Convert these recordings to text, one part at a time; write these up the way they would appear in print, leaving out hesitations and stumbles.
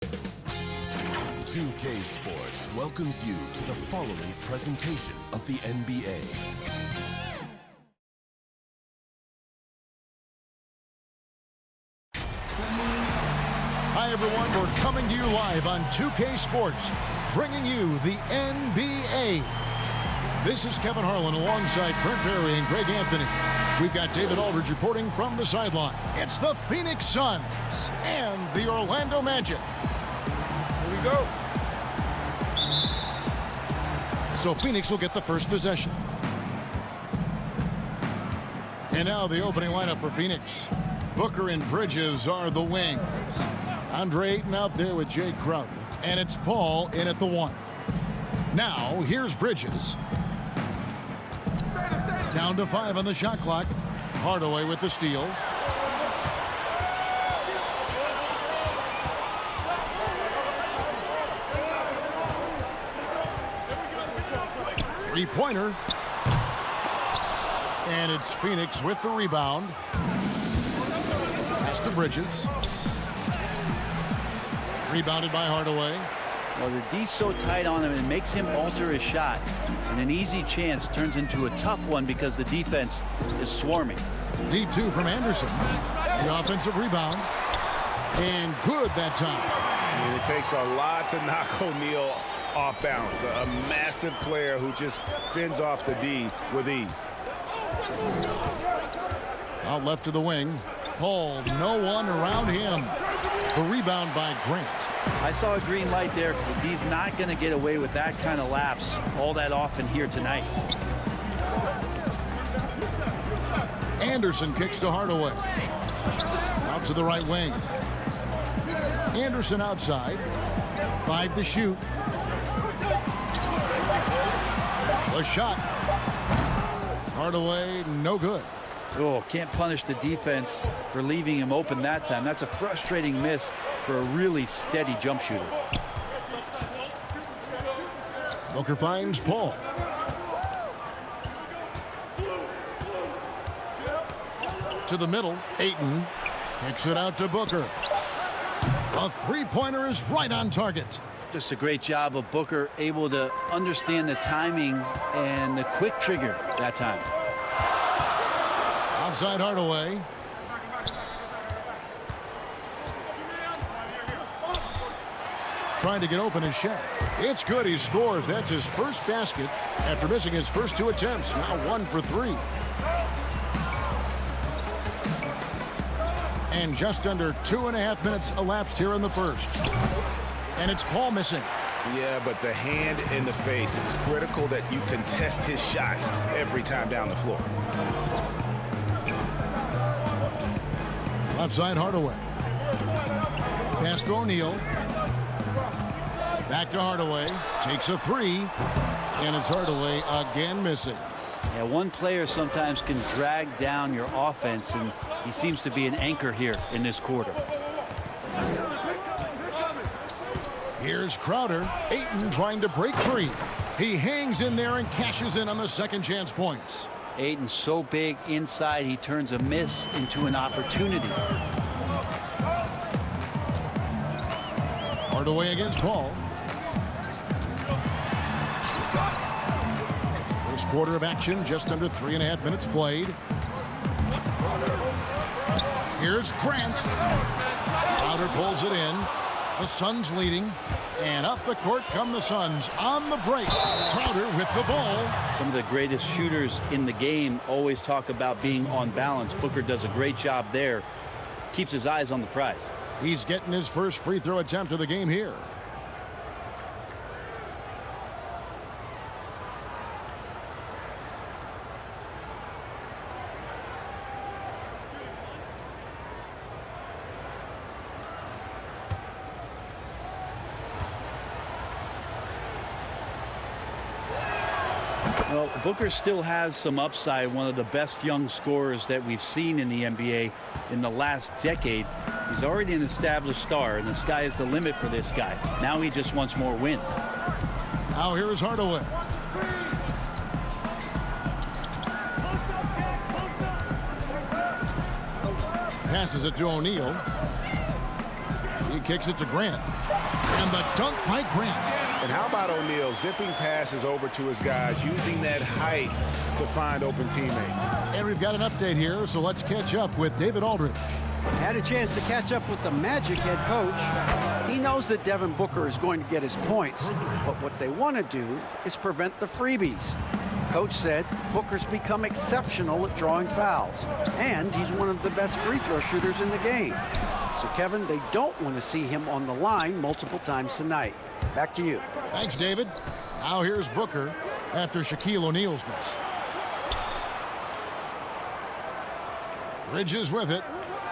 2K Sports welcomes you to the following presentation of the NBA. Hi everyone, we're coming to you live on 2K Sports, bringing you the NBA. This is Kevin Harlan alongside Brent Barry and Greg Anthony. We've got David Aldridge reporting from the sideline. It's the Phoenix Suns and the Orlando Magic. Here we go. So Phoenix will get the first possession. And now the opening lineup for Phoenix. Booker and Bridges are the wings. Andre Ayton out there with Jay Crowder. And it's Paul in at the 1. Now, here's Bridges. Down to 5 on the shot clock. Hardaway with the steal. Three-pointer. And it's Phoenix with the rebound. Pass to Bridges. Rebounded by Hardaway. Well, the D's so tight on him, it makes him alter his shot. And an easy chance turns into a tough one because the defense is swarming. Deep 2 from Anderson. The offensive rebound. And good that time. It takes a lot to knock O'Neal off balance. A massive player who just fends off the D with ease. Out left to the wing. Paul, no one around him. The rebound by Grant. I saw a green light there. The D's not going to get away with that kind of lapse all that often here tonight. Anderson kicks to Hardaway. Out to the right wing. Anderson outside. 5 to shoot. The shot. Hardaway, no good. Oh, can't punish the defense for leaving him open that time. That's a frustrating miss for a really steady jump shooter. Booker finds Paul. To the middle. Ayton kicks it out to Booker. A three-pointer is right on target. Just a great job of Booker, able to understand the timing and the quick trigger that time. Outside Hardaway. Trying to get open his shot. It's good. He scores. That's his first basket after missing his first 2 attempts. Now 1 for 3. And just under 2.5 minutes elapsed here in the first. And it's Paul missing. Yeah, but the hand in the face, it's critical that you contest his shots every time down the floor. Left side Hardaway. Pass to O'Neal. Back to Hardaway. Takes a 3. And it's Hardaway again missing. Yeah, one player sometimes can drag down your offense, and he seems to be an anchor here in this quarter. Here's Crowder. Ayton trying to break free. He hangs in there and cashes in on the second chance points. Ayton's so big inside, he turns a miss into an opportunity. Hardaway against Paul. First quarter of action, just under 3.5 minutes played. Here's Grant. Crowder pulls it in. The Suns leading. And up the court come the Suns on the break. Crowder with the ball. Some of the greatest shooters in the game always talk about being on balance. Booker does a great job there. Keeps his eyes on the prize. He's getting his first free throw attempt of the game here. Well, Booker still has some upside, one of the best young scorers that we've seen in the NBA in the last decade. He's already an established star, and the sky is the limit for this guy. Now he just wants more wins. Now here is Hardaway. Passes it to O'Neal. He kicks it to Grant. And the dunk by Grant. And how about O'Neal zipping passes over to his guys, using that height to find open teammates. And we've got an update here, so let's catch up with David Aldridge. Had a chance to catch up with the Magic head coach. He knows that Devin Booker is going to get his points, but what they want to do is prevent the freebies. Coach said Booker's become exceptional at drawing fouls, and he's one of the best free throw shooters in the game. So, Kevin, they don't want to see him on the line multiple times tonight. Back to you. Thanks, David. Now here's Booker after Shaquille O'Neal's miss. Bridges with it.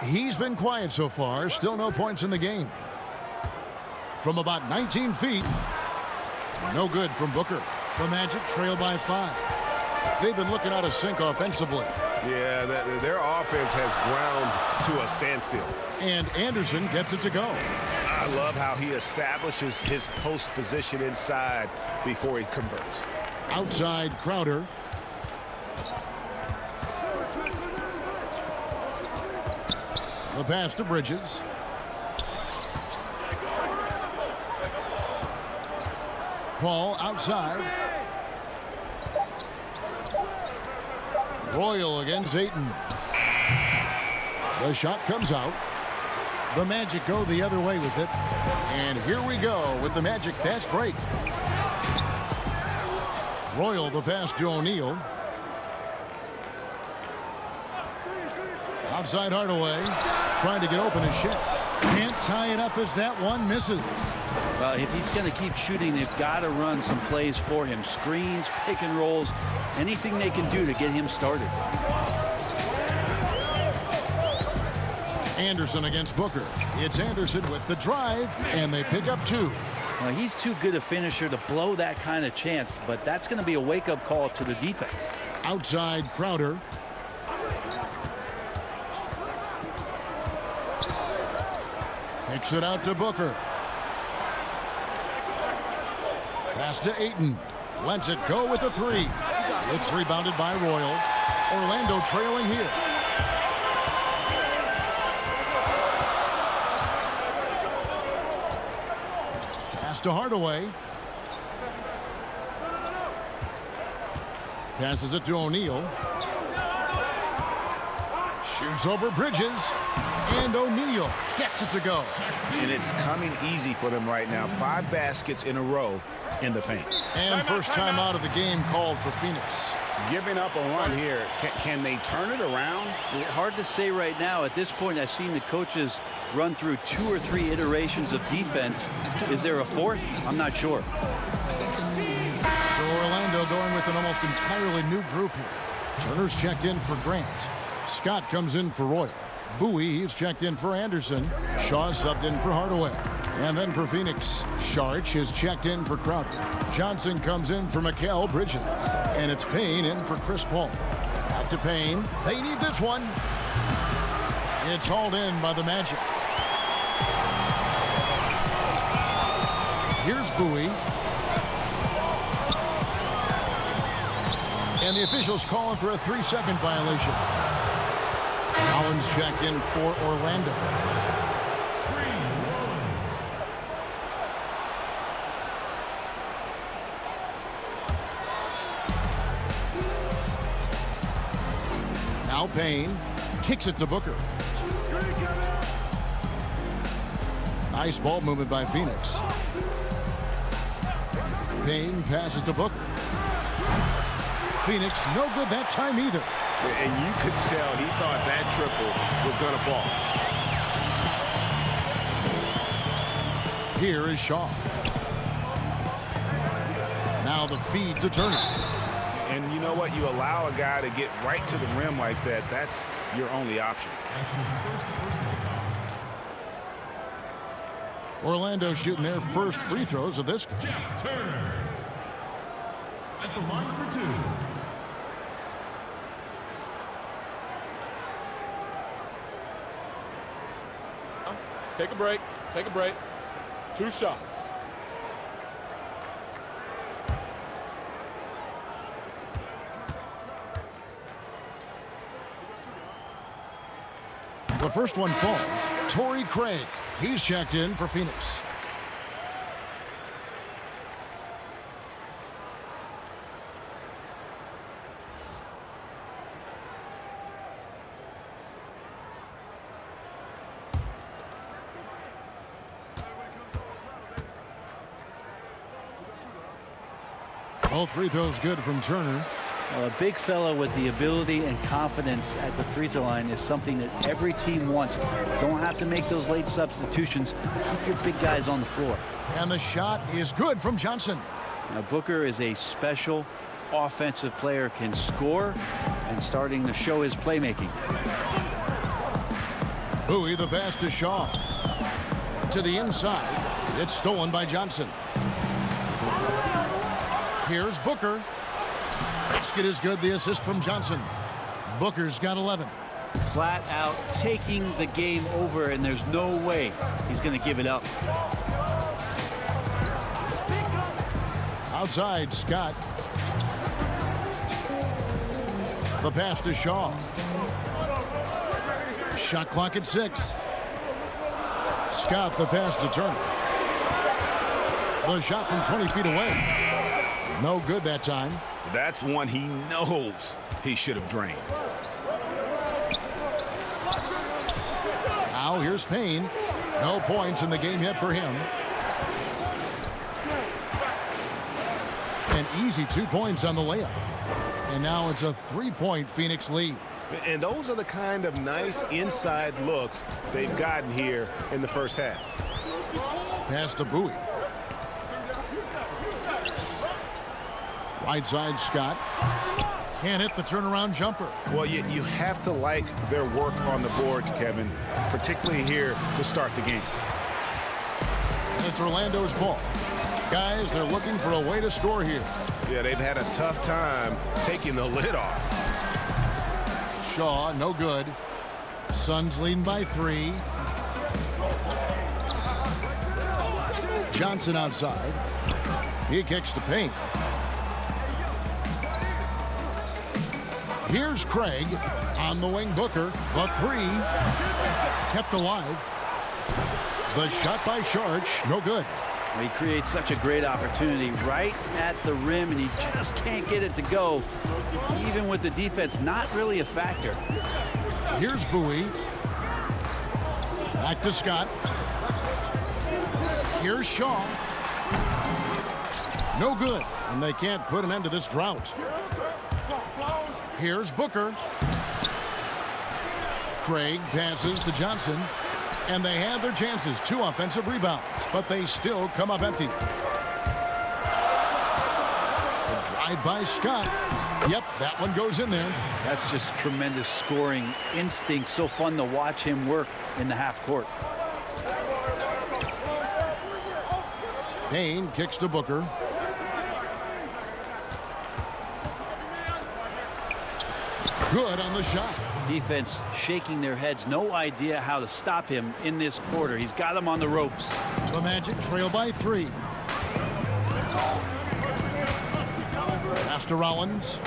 He's been quiet so far. Still no points in the game. From about 19 feet. No good from Booker. The Magic trail by 5. They've been looking out of sync offensively. Yeah, their offense has ground to a standstill. And Anderson gets it to go. I love how he establishes his post position inside before he converts. Outside Crowder. The pass to Bridges. Paul outside. Royal against Ayton. The shot comes out. The Magic go the other way with it. And here we go with the Magic fast break. Royal the pass to O'Neal. Outside Hardaway. Trying to get open as Shaq. Can't tie it up as that one misses. Well, if he's going to keep shooting, they've got to run some plays for him. Screens, pick and rolls, anything they can do to get him started. Anderson against Booker. It's Anderson with the drive, and they pick up 2. Well, he's too good a finisher to blow that kind of chance, but that's going to be a wake-up call to the defense. Outside Crowder. Kicks it out to Booker. Pass to Ayton. Lets it go with a 3. It's rebounded by Royal. Orlando trailing here. Pass to Hardaway. Passes it to O'Neal. Shoots over Bridges. And O'Neal gets it to go. And it's coming easy for them right now. 5 baskets in a row in the paint. And first time out of the game called for Phoenix. Giving up a run here. Can they turn it around? Hard to say right now. At this point, I've seen the coaches run through 2 or 3 iterations of defense. Is there a 4th? I'm not sure. So Orlando going with an almost entirely new group here. Turner's checked in for Grant. Scott comes in for Royal. Bowie, he's checked in for Anderson. Shaw subbed in for Hardaway. And then for Phoenix, Sharch is checked in for Crowder. Johnson comes in for Mikal Bridges. And it's Payne in for Chris Paul. Back to Payne. They need this one. It's hauled in by the Magic. Here's Bowie. And the officials calling for a 3-second violation. Collins checked in for Orlando. Now Payne kicks it to Booker. Nice ball movement by Phoenix. Payne passes to Booker. Phoenix no good that time either. And you could tell he thought that triple was going to fall. Here is Shaw. Now the feed to Turner. And you know what? You allow a guy to get right to the rim like that. That's your only option. Orlando shooting their first free throws of this game. Jeff Turner at the line for 2. Take a break. Take a break. 2 shots. The first one falls. Torrey Craig He's checked in for Phoenix. Both free throws good from Turner. Well, a big fella with the ability and confidence at the free throw line is something that every team wants. Don't have to make those late substitutions. Keep your big guys on the floor. And the shot is good from Johnson. Now, Booker is a special offensive player, can score, and starting to show his playmaking. Bowie, the pass to Shaw. To the inside. It's stolen by Johnson. Here's Booker. Basket is good. The assist from Johnson. Booker's got 11. Flat out taking the game over, and there's no way he's going to give it up. Outside, Scott. The pass to Shaw. Shot clock at 6. Scott, the pass to Turner. The shot from 20 feet away. No good that time. That's one he knows he should have drained. Now here's Payne. No points in the game yet for him. An easy 2 points on the layup. And now it's a 3-point Phoenix lead. And those are the kind of nice inside looks they've gotten here in the first half. Pass to Bowie. Right side, Scott. Can't hit the turnaround jumper. Well, you have to like their work on the boards, Kevin, particularly here to start the game. And it's Orlando's ball. Guys, they're looking for a way to score here. Yeah, they've had a tough time taking the lid off. Shaw, no good. Suns leading by 3. Johnson outside. He kicks to Payne. Here's Craig on the wing. Booker, the 3 kept alive. The shot by Sharch, no good. He creates such a great opportunity right at the rim, and he just can't get it to go, even with the defense not really a factor. Here's Bowie. Back to Scott. Here's Shaw. No good, and they can't put an end to this drought. Here's Booker. Craig passes to Johnson. And they had their chances. 2 offensive rebounds, but they still come up empty. The drive by Scott. Yep, that one goes in there. That's just tremendous scoring instinct. So fun to watch him work in the half court. Payne kicks to Booker. Good on the shot. Defense shaking their heads. No idea how to stop him in this quarter. He's got him on the ropes. The Magic trail by 3. Pass to Rollins.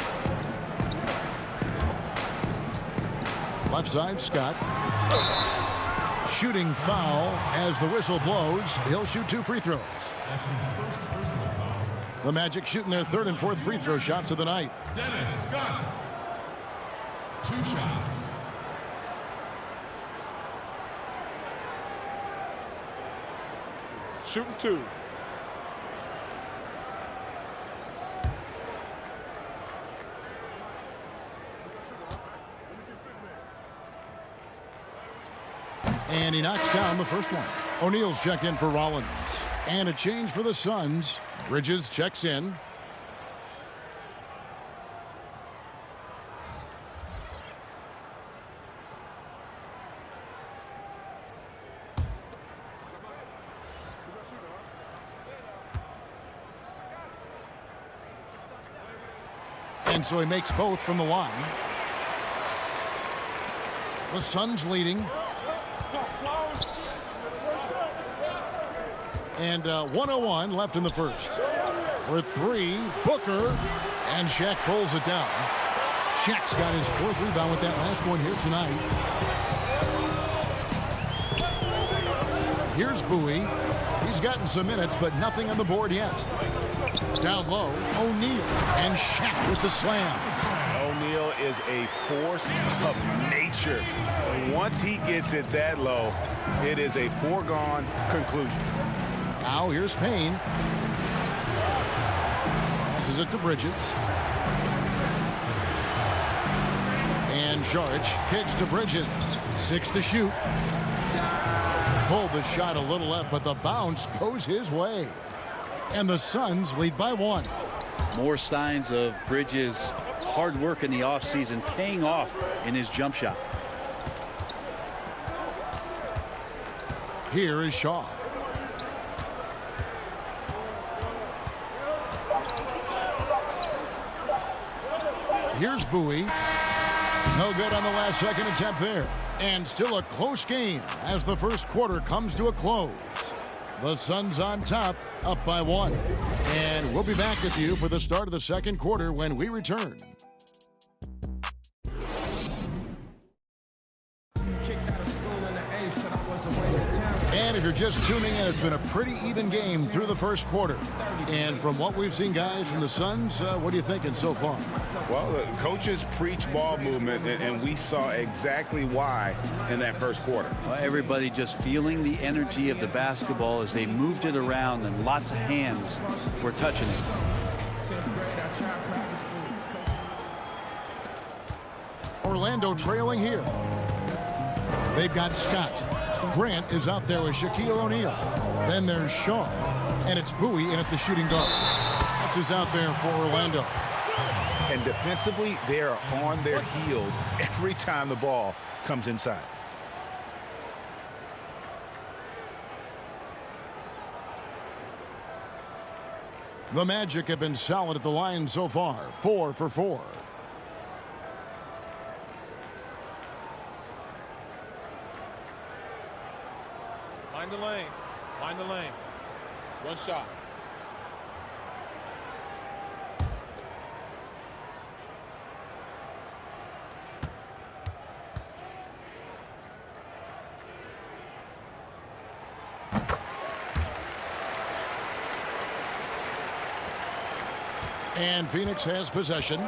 Left side, Scott. Shooting foul as the whistle blows. He'll shoot 2 free throws. The Magic shooting their 3rd and 4th free throw shots of the night. Dennis Scott. 2 shots. Shooting 2. And he knocks down the first one. O'Neal's checked in for Rollins. And a change for the Suns. Bridges checks in. And so he makes both from the line. The Suns leading. And 1:01 left in the first. With 3, Booker, and Shaq pulls it down. Shaq's got his 4th rebound with that last one here tonight. Here's Bowie. He's gotten some minutes, but nothing on the board yet. Down low, O'Neal. And Shaq with the slam. O'Neal is a force of nature. And once he gets it that low, it is a foregone conclusion. Now here's Payne. Passes it to Bridges. And Saric kicks to Bridges. 6 to shoot. Pulled the shot a little left, but the bounce goes his way. And the Suns lead by 1. More signs of Bridges' hard work in the offseason paying off in his jump shot. Here is Shaw. Here's Bowie. No good on the last second attempt there. And still a close game as the first quarter comes to a close. The Suns on top, up by 1. And we'll be back with you for the start of the second quarter when we return. And if you're just tuning in, it's been a pretty even game through the first quarter. And from what we've seen, guys, from the Suns, what are you thinking so far? Well, the coaches preach ball movement, and we saw exactly why in that first quarter. Well, everybody just feeling the energy of the basketball as they moved it around, and lots of hands were touching it. Orlando trailing here. They've got Scott. Grant is out there with Shaquille O'Neal. Then there's Shaw. And it's Bowie in at the shooting guard. That's who's out there for Orlando. And defensively, they are on their heels every time the ball comes inside. The Magic have been solid at the line so far. 4 for 4. Mind the lanes. Mind the lanes. One shot. And Phoenix has possession.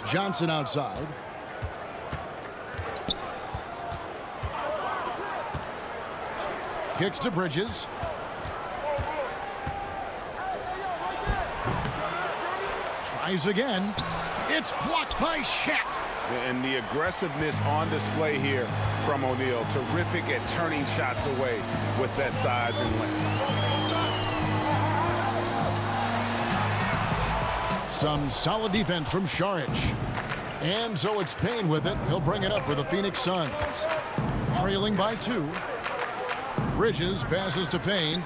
Johnson outside. Kicks to Bridges. Tries again. It's blocked by Shaq. And the aggressiveness on display here from O'Neal. Terrific at turning shots away with that size and length. Some solid defense from Saric. And so it's Payne with it. He'll bring it up for the Phoenix Suns. Trailing by 2. Bridges passes to Payne.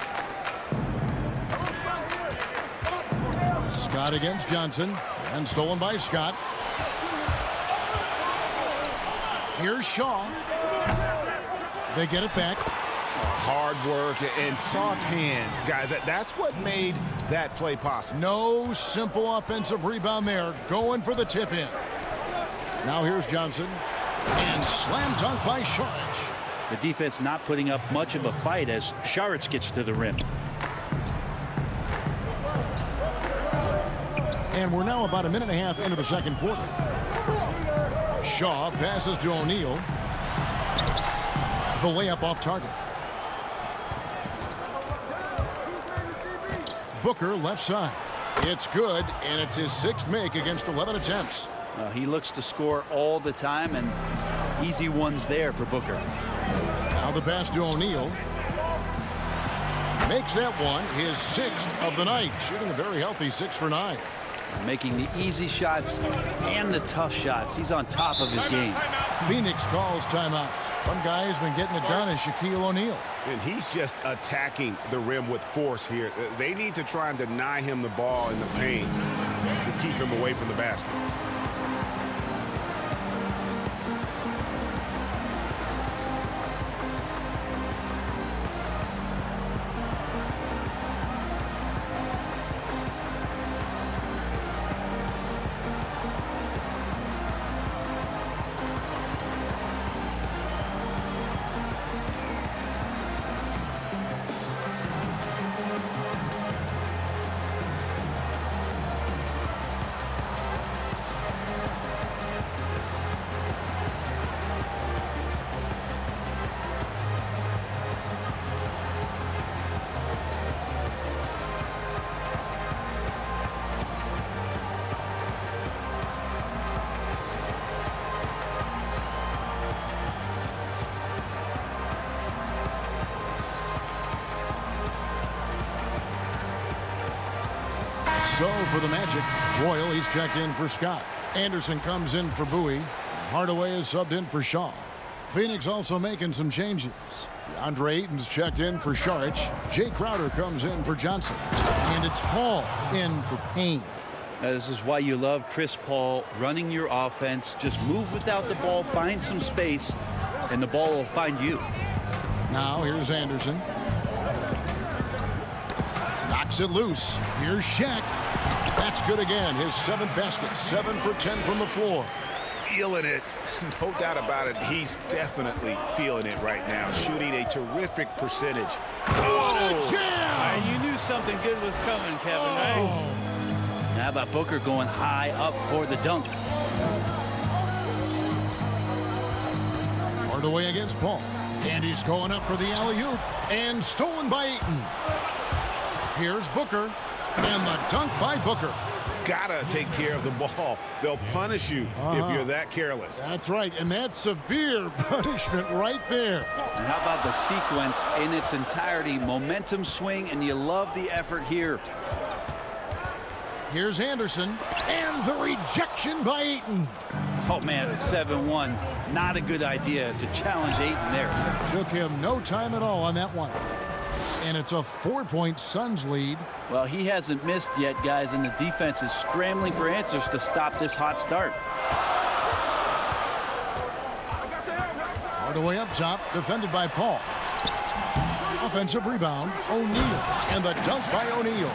Scott against Johnson. And stolen by Scott. Here's Shaw. They get it back. Hard work and soft hands. Guys, that's what made that play possible. No simple offensive rebound there. Going for the tip in. Now here's Johnson. And slam dunk by Saric. The defense not putting up much of a fight as Saric gets to the rim. And we're now about a minute and a half into the second quarter. Shaw passes to O'Neal. The layup off target. Booker left side. It's good, and it's his 6th make against 11 attempts. He looks to score all the time, and easy ones there for Booker. Now the pass to O'Neal. Makes that one his 6th of the night. Shooting a very healthy 6 for 9. Making the easy shots and the tough shots. He's on top of his game. Phoenix calls timeout. One guy who's been getting it done is Shaquille O'Neal. And he's just attacking the rim with force here. They need to try and deny him the ball in the paint to keep him away from the basket. So for the Magic, Royal, he's checked in for Scott. Anderson comes in for Bowie. Hardaway is subbed in for Shaw. Phoenix also making some changes. DeAndre Ayton's checked in for Saric. Jay Crowder comes in for Johnson. And it's Paul in for Payne. Now, this is why you love Chris Paul running your offense. Just move without the ball, find some space, and the ball will find you. Now here's Anderson. Knocks it loose. Here's Shaq. That's good again. His 7th basket. 7 for 10 from the floor. Feeling it. No doubt about it. He's definitely feeling it right now. Shooting a terrific percentage. Oh, jam! You knew something good was coming, Kevin, right? How about Booker going high up for the dunk? Hardaway against Paul. And he's going up for the alley-oop. And stolen by Ayton. Here's Booker. And the dunk by Booker. Gotta take care of the ball. They'll punish you if you're that careless. That's right. And that's severe punishment right there. And how about the sequence in its entirety? Momentum swing, and you love the effort here. Here's Anderson. And the rejection by Ayton. Oh, man, it's 7-1. Not a good idea to challenge Ayton there. Took him no time at all on that one. And it's a 4-point Suns lead. Well, he hasn't missed yet, guys, and the defense is scrambling for answers to stop this hot start. Hardaway up top, defended by Paul. Offensive rebound, O'Neal. And the dunk by O'Neal.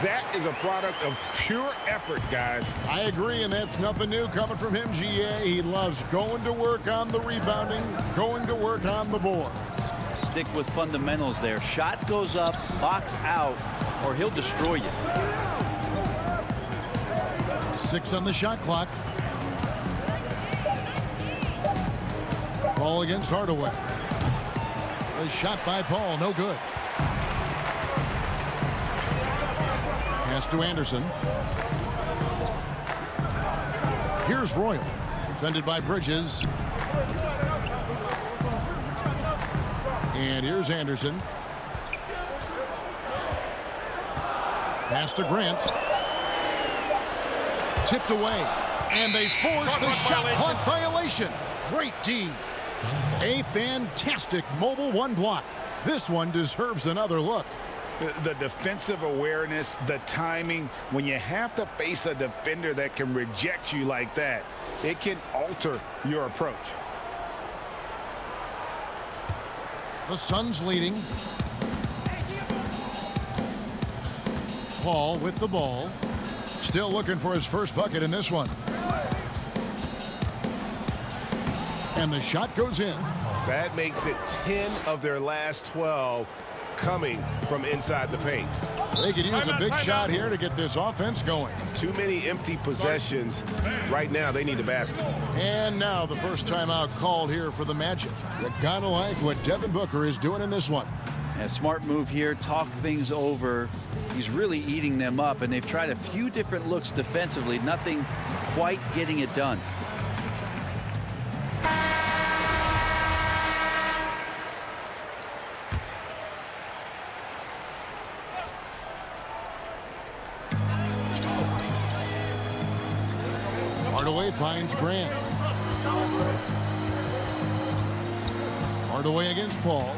That is a product of pure effort, guys. I agree, and that's nothing new coming from him, GA. He loves going to work on the rebounding, going to work on the board. Stick with fundamentals there. Shot goes up, box out, or he'll destroy you. 6 on the shot clock. Paul against Hardaway. The shot by Paul, no good. Pass to Anderson. Here's Royal, defended by Bridges. And here's Anderson. Pass to Grant. Tipped away. And they force the shot clock violation. Great D. A fantastic mobile 1 block. This one deserves another look. The defensive awareness, the timing, when you have to face a defender that can reject you like that, it can alter your approach. The Suns leading. Paul with the ball. Still looking for his first bucket in this one. And the shot goes in. That makes it 10 of their last 12 coming from inside the paint. They could use a big shot here to get this offense going. Too many empty possessions. Right now, they need a basket. And now the first timeout called here for the Magic. You gotta like what Devin Booker is doing in this one. A smart move here, talk things over. He's really eating them up, and they've tried a few different looks defensively. Nothing quite getting it done. Hardaway finds Grant. Hardaway against Paul.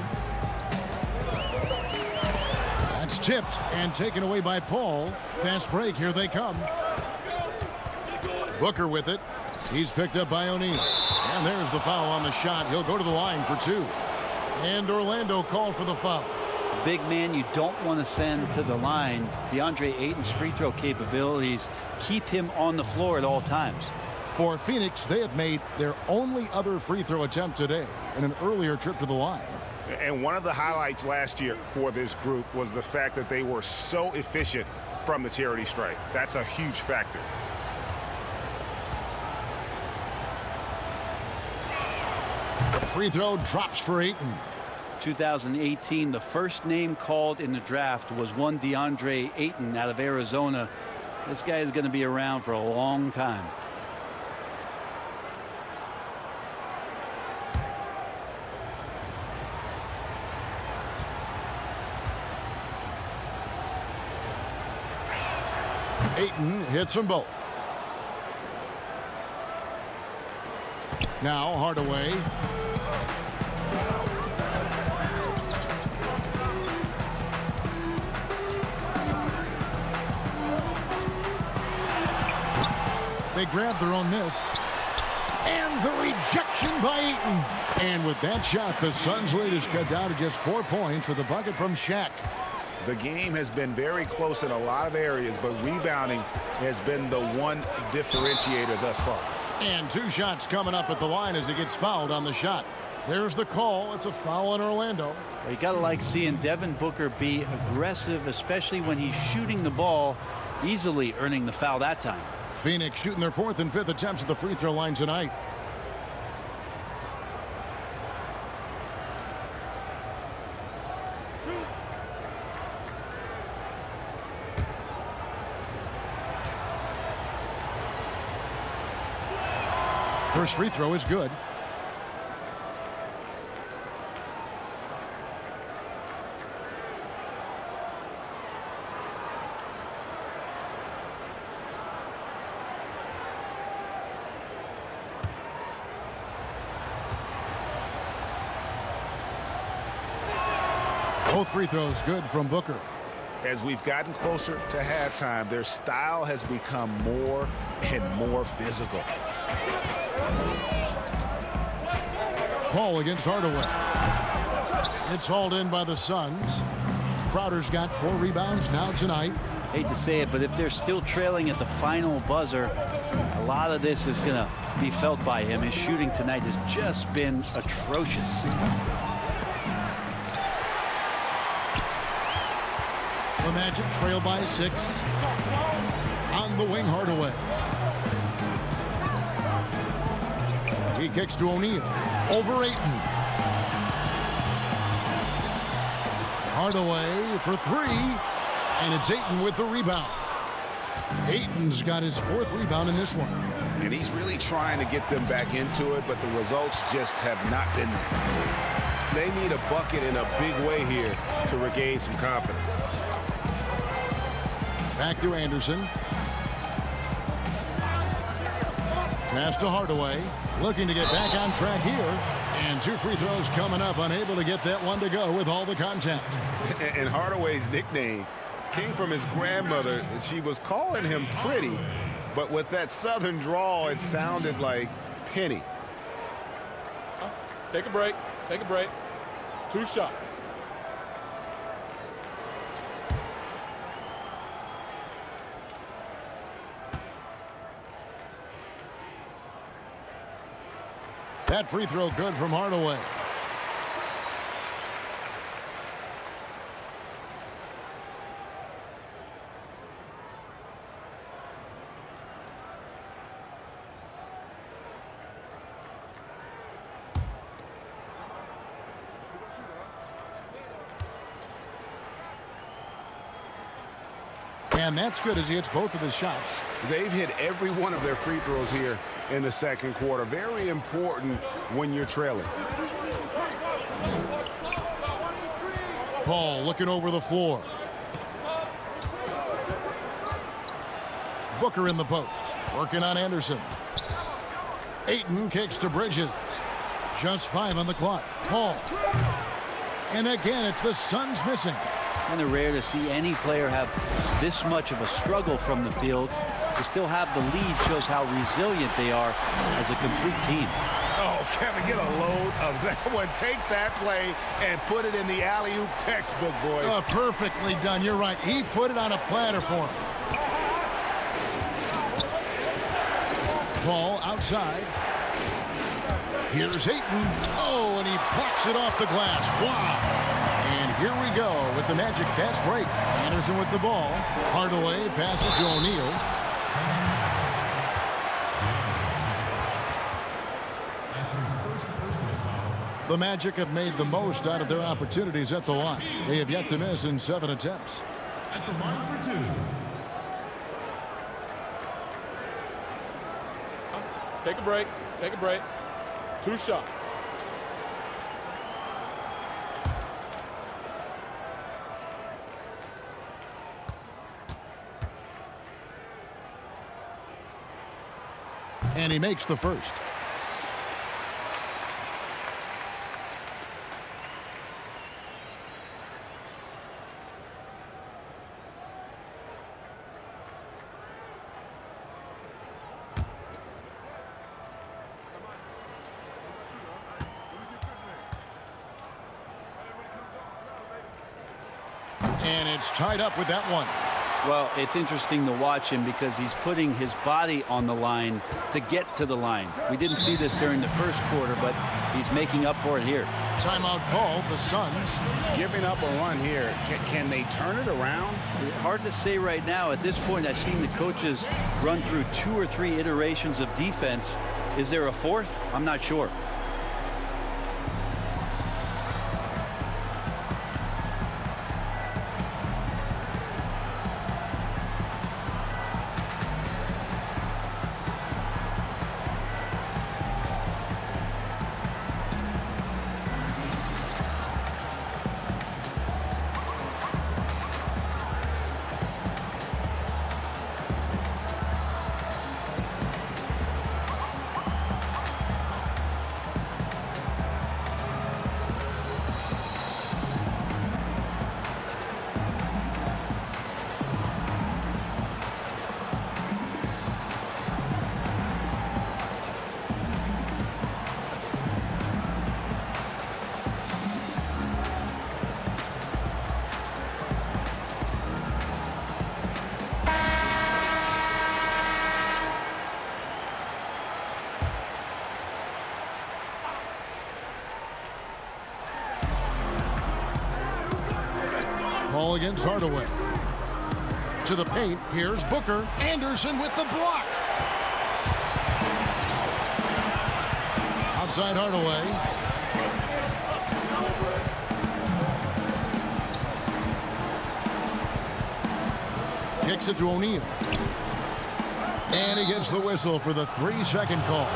That's tipped and taken away by Paul. Fast break, here they come. Booker with it. He's picked up by O'Neal. And there's the foul on the shot. He'll go to the line for 2. And Orlando called for the foul. Big man you don't want to send to the line. DeAndre Ayton's free throw capabilities keep him on the floor at all times. For Phoenix, they have made their only other free throw attempt today in an earlier trip to the line. And one of the highlights last year for this group was the fact that they were so efficient from the charity stripe. That's a huge factor. The free throw drops for Ayton. 2018, the first name called in the draft was one DeAndre Ayton out of Arizona. This guy is going to be around for a long time. Ayton hits them both. Now Hardaway. They grab their own miss. And the rejection by Ayton. And with that shot, the Suns' lead is cut down to just 4 points with a bucket from Shaq. The game has been very close in a lot of areas, but rebounding has been the one differentiator thus far. And 2 shots coming up at the line as he gets fouled on the shot. There's the call. It's a foul in Orlando. Well, you got to like seeing Devin Booker be aggressive, especially when he's shooting the ball, easily earning the foul that time. Phoenix shooting their 4th and 5th attempts at the free throw line tonight. First free throw is good. Both free throws good from Booker. As we've gotten closer to halftime, their style has become more and more physical. Paul against Hardaway. It's hauled in by the Suns. Crowder's got 4 rebounds now tonight. Hate to say it, but if they're still trailing at the final buzzer, a lot of this is going to be felt by him. His shooting tonight has just been atrocious. The Magic trail by 6. On the wing, Hardaway. He kicks to O'Neal. Over Ayton. Hardaway for 3. And it's Ayton with the rebound. Ayton's got his 4th rebound in this one. And he's really trying to get them back into it, but the results just have not been there. They need a bucket in a big way here to regain some confidence. Back to Anderson. Pass to Hardaway. Looking to get back on track here. And 2 free throws coming up. Unable to get that one to go with all the contact. And Hardaway's nickname came from his grandmother. She was calling him Pretty, but with that southern drawl, it sounded like Penny. Take a break. Take a break. 2 shots. That free throw good from Hardaway. And that's good as he hits both of his shots. They've hit every one of their free throws here in the second quarter. Very important when you're trailing. Paul looking over the floor. Booker in the post. Working on Anderson. Ayton kicks to Bridges. Just 5 on the clock. Paul. And again, it's the Suns missing. Kind of rare to see any player have this much of a struggle from the field. To still have the lead shows how resilient they are as a complete team. Oh, Kevin, get a load of that one. Take that play and put it in the alley-oop textbook, boys. Perfectly done. You're right. He put it on a platter for him. Paul outside. Here's Ayton. Oh, and he plucks it off the glass. Wow. And here we go with the Magic fast break. Anderson with the ball. Hardaway passes to O'Neal. The Magic have made the most out of their opportunities at the line. They have yet to miss in 7 attempts. At the line for 2. Take a break. Take a break. 2 shots. And he makes the first. And it's tied up with that one. Well, it's interesting to watch him because he's putting his body on the line to get to the line. We didn't see this during the first quarter, but he's making up for it here. Timeout call, the Suns. Giving up a run here. Can they turn it around? Hard to say right now. At this point, I've seen the coaches run through 2 or 3 iterations of defense. Is there a fourth? I'm not sure. Ball against Hardaway. To the paint. Here's Booker. Anderson with the block. Outside Hardaway. Kicks it to O'Neal. And he gets the whistle for the 3-second call.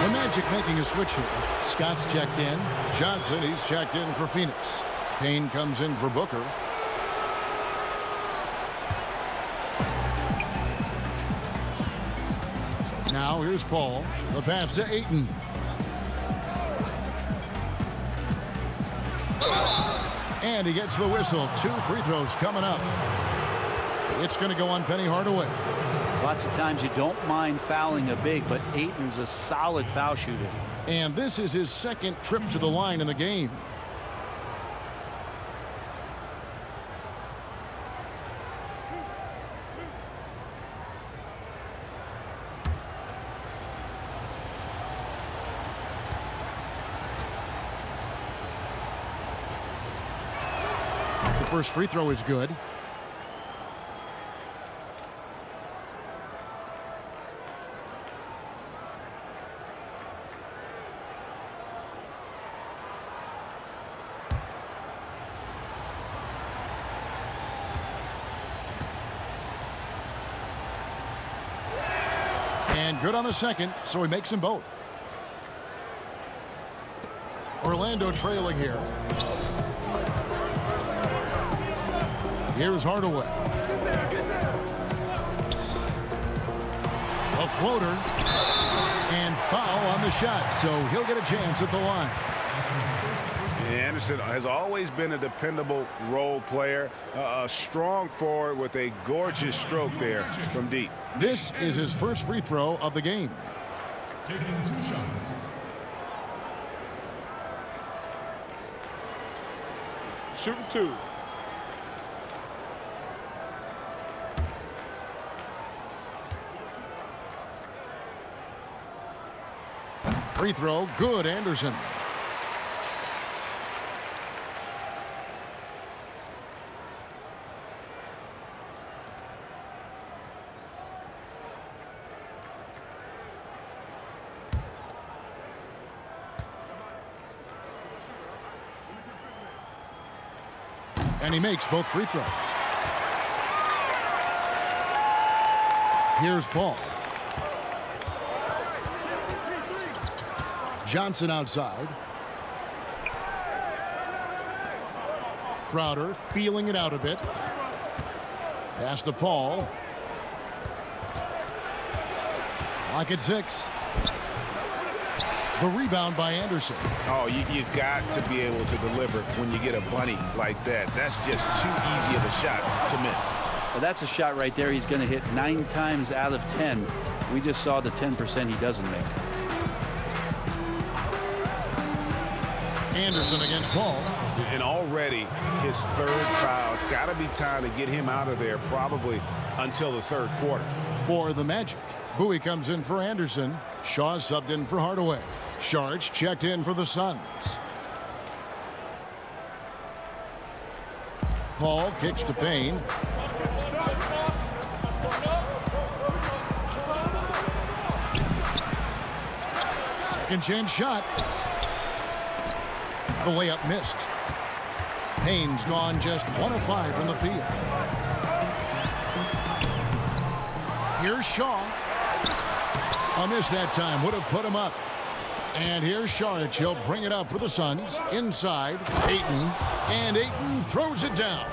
The Magic making a switch here. Scott's checked in. Johnson, he's checked in for Phoenix. Payne comes in for Booker. Now here's Paul. The pass to Ayton. And he gets the whistle. 2 free throws coming up. It's going to go on Penny Hardaway. Lots of times you don't mind fouling a big, but Ayton's a solid foul shooter. And this is his 2nd trip to the line in the game. The first free throw is good. And good on the second, so he makes them both. Orlando trailing here. Here's Hardaway. A floater. And foul on the shot, so he'll get a chance at the line. Anderson has always been a dependable role player, a strong forward with a gorgeous stroke there from deep. This is his first free throw of the game. Taking 2 shots. Shooting 2. Free throw, good, Anderson. And he makes both free throws. Here's Paul. Johnson outside. Crowder feeling it out a bit. Pass to Paul. Clock at 6. The rebound by Anderson. Oh, you've got to be able to deliver when you get a bunny like that. That's just too easy of a shot to miss. Well, that's a shot right there he's going to hit 9 times out of 10. We just saw the 10% he doesn't make. Anderson against Paul. And already his 3rd foul. It's got to be time to get him out of there probably until the 3rd quarter. For the Magic, Bowie comes in for Anderson. Shaw subbed in for Hardaway. Sharge checked in for the Suns. Paul kicks to Payne. Second chance shot. The layup missed. Payne's gone just 1 of 5 from the field. Here's Shaw. A miss that time would have put him up. And here's Sharge. He'll bring it up for the Suns. Inside, Ayton. And Ayton throws it down.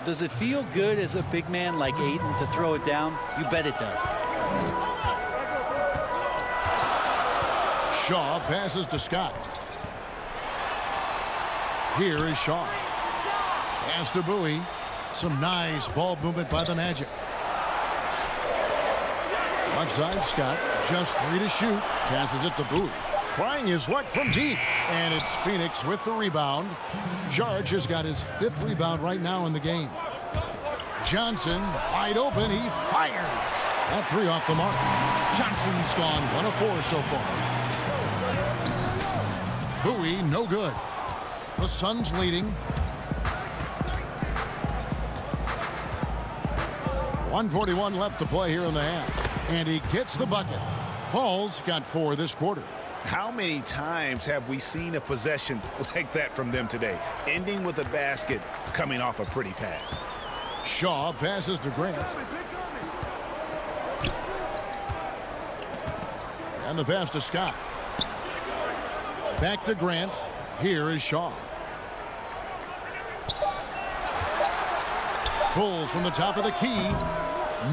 Does it feel good as a big man like Ayton to throw it down? You bet it does. Shaw passes to Scott. Here is Shaw. Pass to Bowie. Some nice ball movement by the Magic. Left side, Scott. Just 3 to shoot. Passes it to Bowie. Trying his luck from deep. And it's Phoenix with the rebound. Sharge has got his 5th rebound right now in the game. Johnson, wide open. He fires. That 3 off the mark. Johnson's gone 1 of 4 so far. Bowie, no good. The Suns leading. 1:41 left to play here in the half. And he gets the bucket. Paul's got 4 this quarter. How many times have we seen a possession like that from them today? Ending with a basket, coming off a pretty pass. Shaw passes to Grant. And the pass to Scott. Back to Grant. Here is Shaw. Pulls from the top of the key.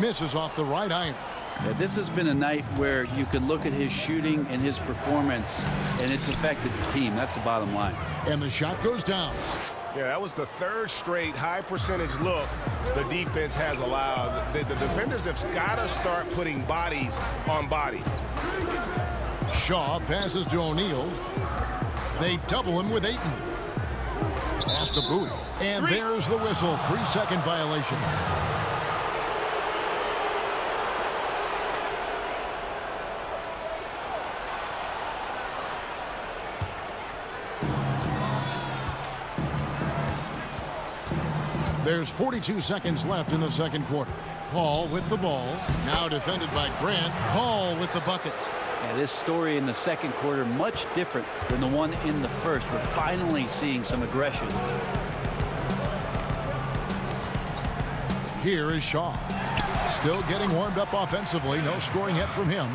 Misses off the right iron. Yeah, this has been a night where you can look at his shooting and his performance, and it's affected the team. That's the bottom line. And the shot goes down. Yeah, that was the 3rd straight high percentage look the defense has allowed. The defenders have got to start putting bodies on bodies. Shaw passes to O'Neal. They double him with Ayton. Pass to Bowie. And there's the whistle. 3-second violation. There's 42 seconds left in the 2nd quarter. Paul with the ball. Now defended by Grant. Paul with the bucket. Yeah, this story in the 2nd quarter much different than the one in the 1st. We're finally seeing some aggression. Here is Shaw. Still getting warmed up offensively. No scoring yet from him.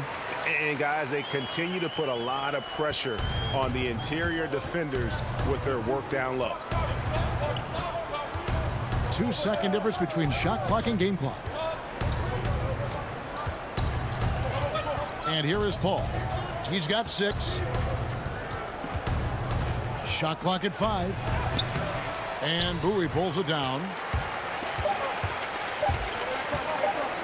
And guys, they continue to put a lot of pressure on the interior defenders with their work down low. 2-second difference between shot clock and game clock. And here is Paul. He's got 6. Shot clock at 5. And Bowie pulls it down.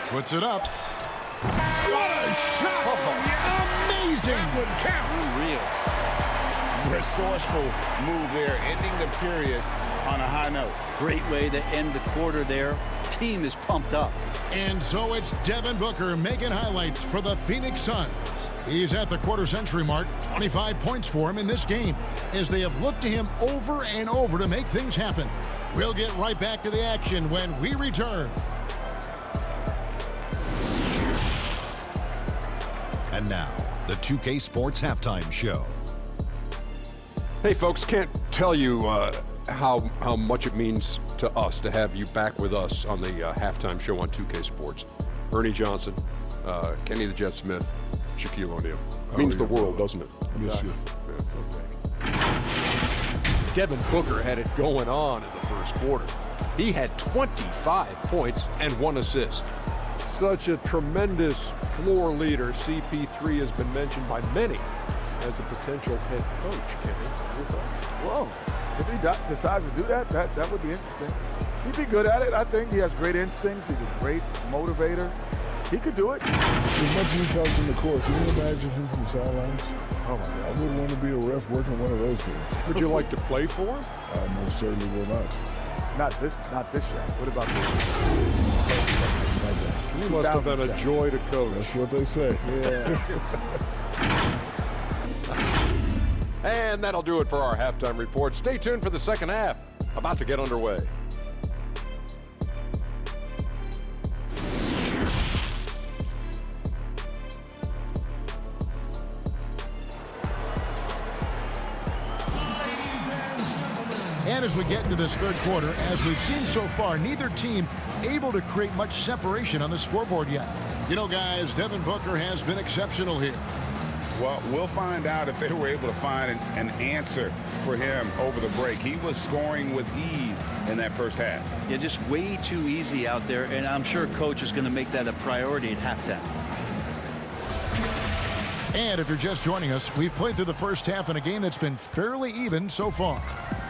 Puts it up. What a shot! Oh, yes. Amazing! That would count. Real. Resourceful move there, ending the period on a high note. Great way to end the quarter there. Team is pumped up. And so it's Devin Booker making highlights for the Phoenix Suns. He's at the quarter-century mark. 25 points for him in this game as they have looked to him over and over to make things happen. We'll get right back to the action when we return. And now, the 2K Sports Halftime Show. Hey, folks, can't tell you how much it means to us to have you back with us on the halftime show on 2K Sports. Ernie Johnson, Kenny the Jet Smith, Shaquille O'Neal. Means the world, doesn't it? Yes, sir. Devin Booker had it going on in the 1st quarter. He had 25 points and 1 assist. Such a tremendous floor leader. CP3 has been mentioned by many as a potential head coach. Kenny, your thoughts? Well, if he decides to do that, that would be interesting. He'd be good at it. I think he has great instincts. He's a great motivator. He could do it. As much as he talks in the court, can you imagine him from the sidelines? Oh, my God. I wouldn't want to be a ref working one of those games. Would you like to play for him? I most certainly will not. Not this shot. What about this? He must have been a joy to coach. That's what they say. Yeah. And that'll do it for our halftime report. Stay tuned for the second half. About to get underway. And as we get into this third quarter, as we've seen so far, neither team able to create much separation on the scoreboard yet. You know, guys, Devin Booker has been exceptional here. Well, we'll find out if they were able to find an answer for him over the break. He was scoring with ease in that first half. Yeah, just way too easy out there, and I'm sure Coach is going to make that a priority at halftime. And if you're just joining us, we've played through the first half in a game that's been fairly even so far.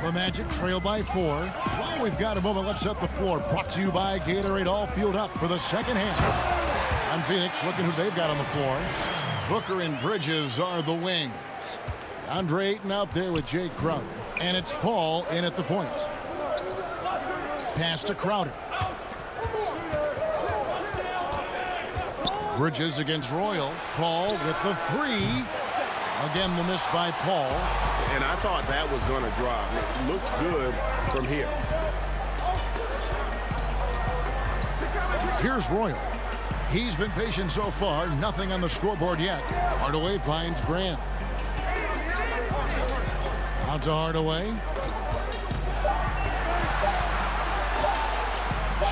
The Magic trail by 4. While we've got a moment, let's set the floor. Brought to you by Gatorade, all fueled up for the second half. On Phoenix, looking who they've got on the floor. Booker and Bridges are the wings. Andre Ayton out there with Jay Crowder. And it's Paul in at the point. Pass to Crowder. Bridges against Royal. Paul with the 3. Again, the miss by Paul. And I thought that was going to drop. It looked good from here. Here's Royal. He's been patient so far. Nothing on the scoreboard yet. Hardaway finds Grant. Out to Hardaway.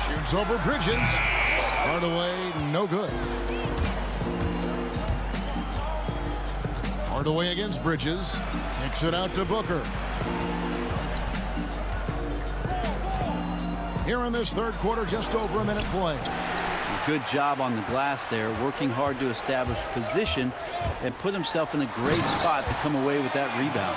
Shoots over Bridges. Hardaway, no good. Hardaway against Bridges. Kicks it out to Booker. Here in this third quarter, just over a minute play. Good job on the glass there, working hard to establish position and put himself in a great spot to come away with that rebound.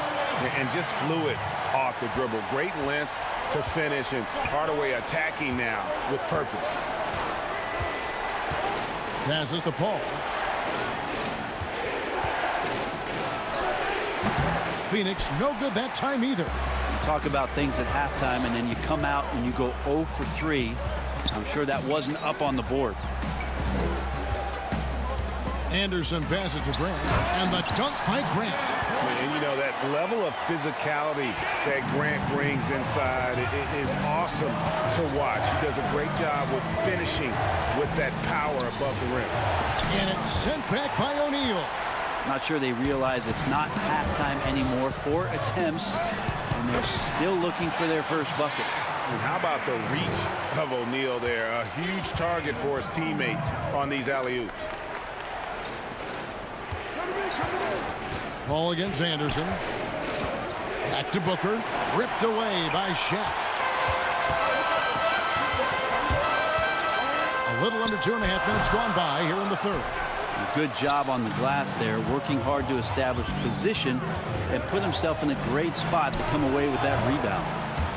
And just fluid off the dribble. Great length to finish, and Hardaway attacking now with purpose. Passes to Paul. Phoenix, no good that time either. You talk about things at halftime, and then you come out and you go 0 for 3. I'm sure that wasn't up on the board. Anderson passes to Grant, and the dunk by Grant. And you know, that level of physicality that Grant brings inside is awesome to watch. He does a great job with finishing with that power above the rim. And it's sent back by O'Neal. Not sure they realize it's not halftime anymore. 4 attempts, and they're still looking for their first bucket. And how about the reach of O'Neal there? A huge target for his teammates on these alley-oops. Paul against Anderson. Back to Booker. Ripped away by Shaq. A little under 2.5 minutes gone by here in the third. Good job on the glass there, working hard to establish position and put himself in a great spot to come away with that rebound.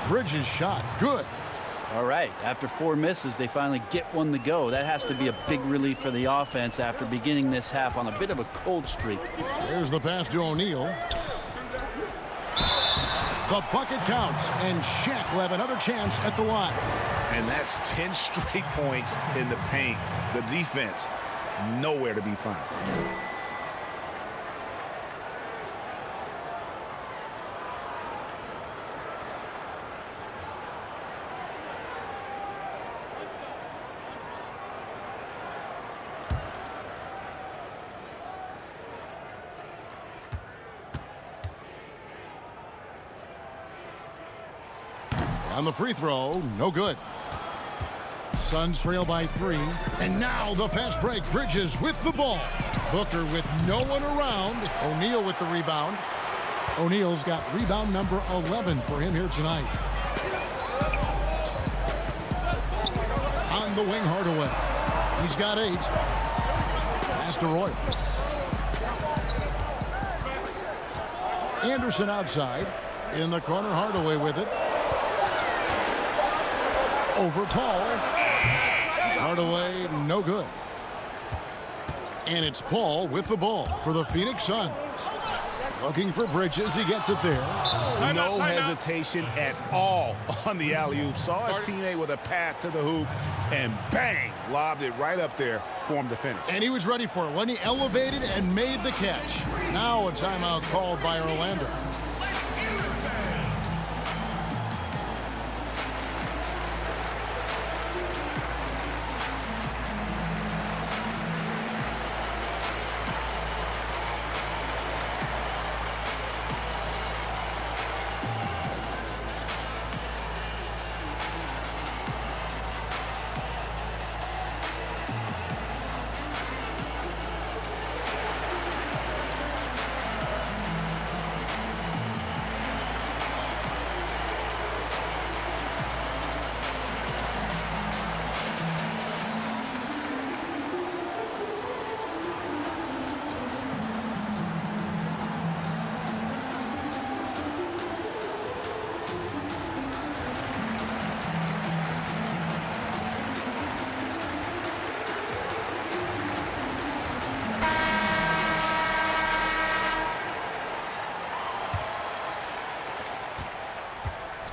Bridges shot. Good. All right, after 4 misses, they finally get one to go. That has to be a big relief for the offense after beginning this half on a bit of a cold streak. There's the pass to O'Neal. The bucket counts, and Shaq will have another chance at the line. And that's 10 straight points in the paint. The defense, nowhere to be found. On the free throw, no good. Suns trail by 3. And now the fast break. Bridges with the ball. Booker with no one around. O'Neal with the rebound. O'Neal's got rebound number 11 for him here tonight. On the wing, Hardaway. He's got 8. Pass to Roy. Anderson outside. In the corner, Hardaway with it. Over Paul. Hardaway, no good. And it's Paul with the ball for the Phoenix Suns. Looking for Bridges. He gets it there. No hesitation at all on the alley-oop. Saw his teammate with a path to the hoop, and bang, lobbed it right up there for him to finish. And he was ready for it when he elevated and made the catch. Now a timeout called by Orlando.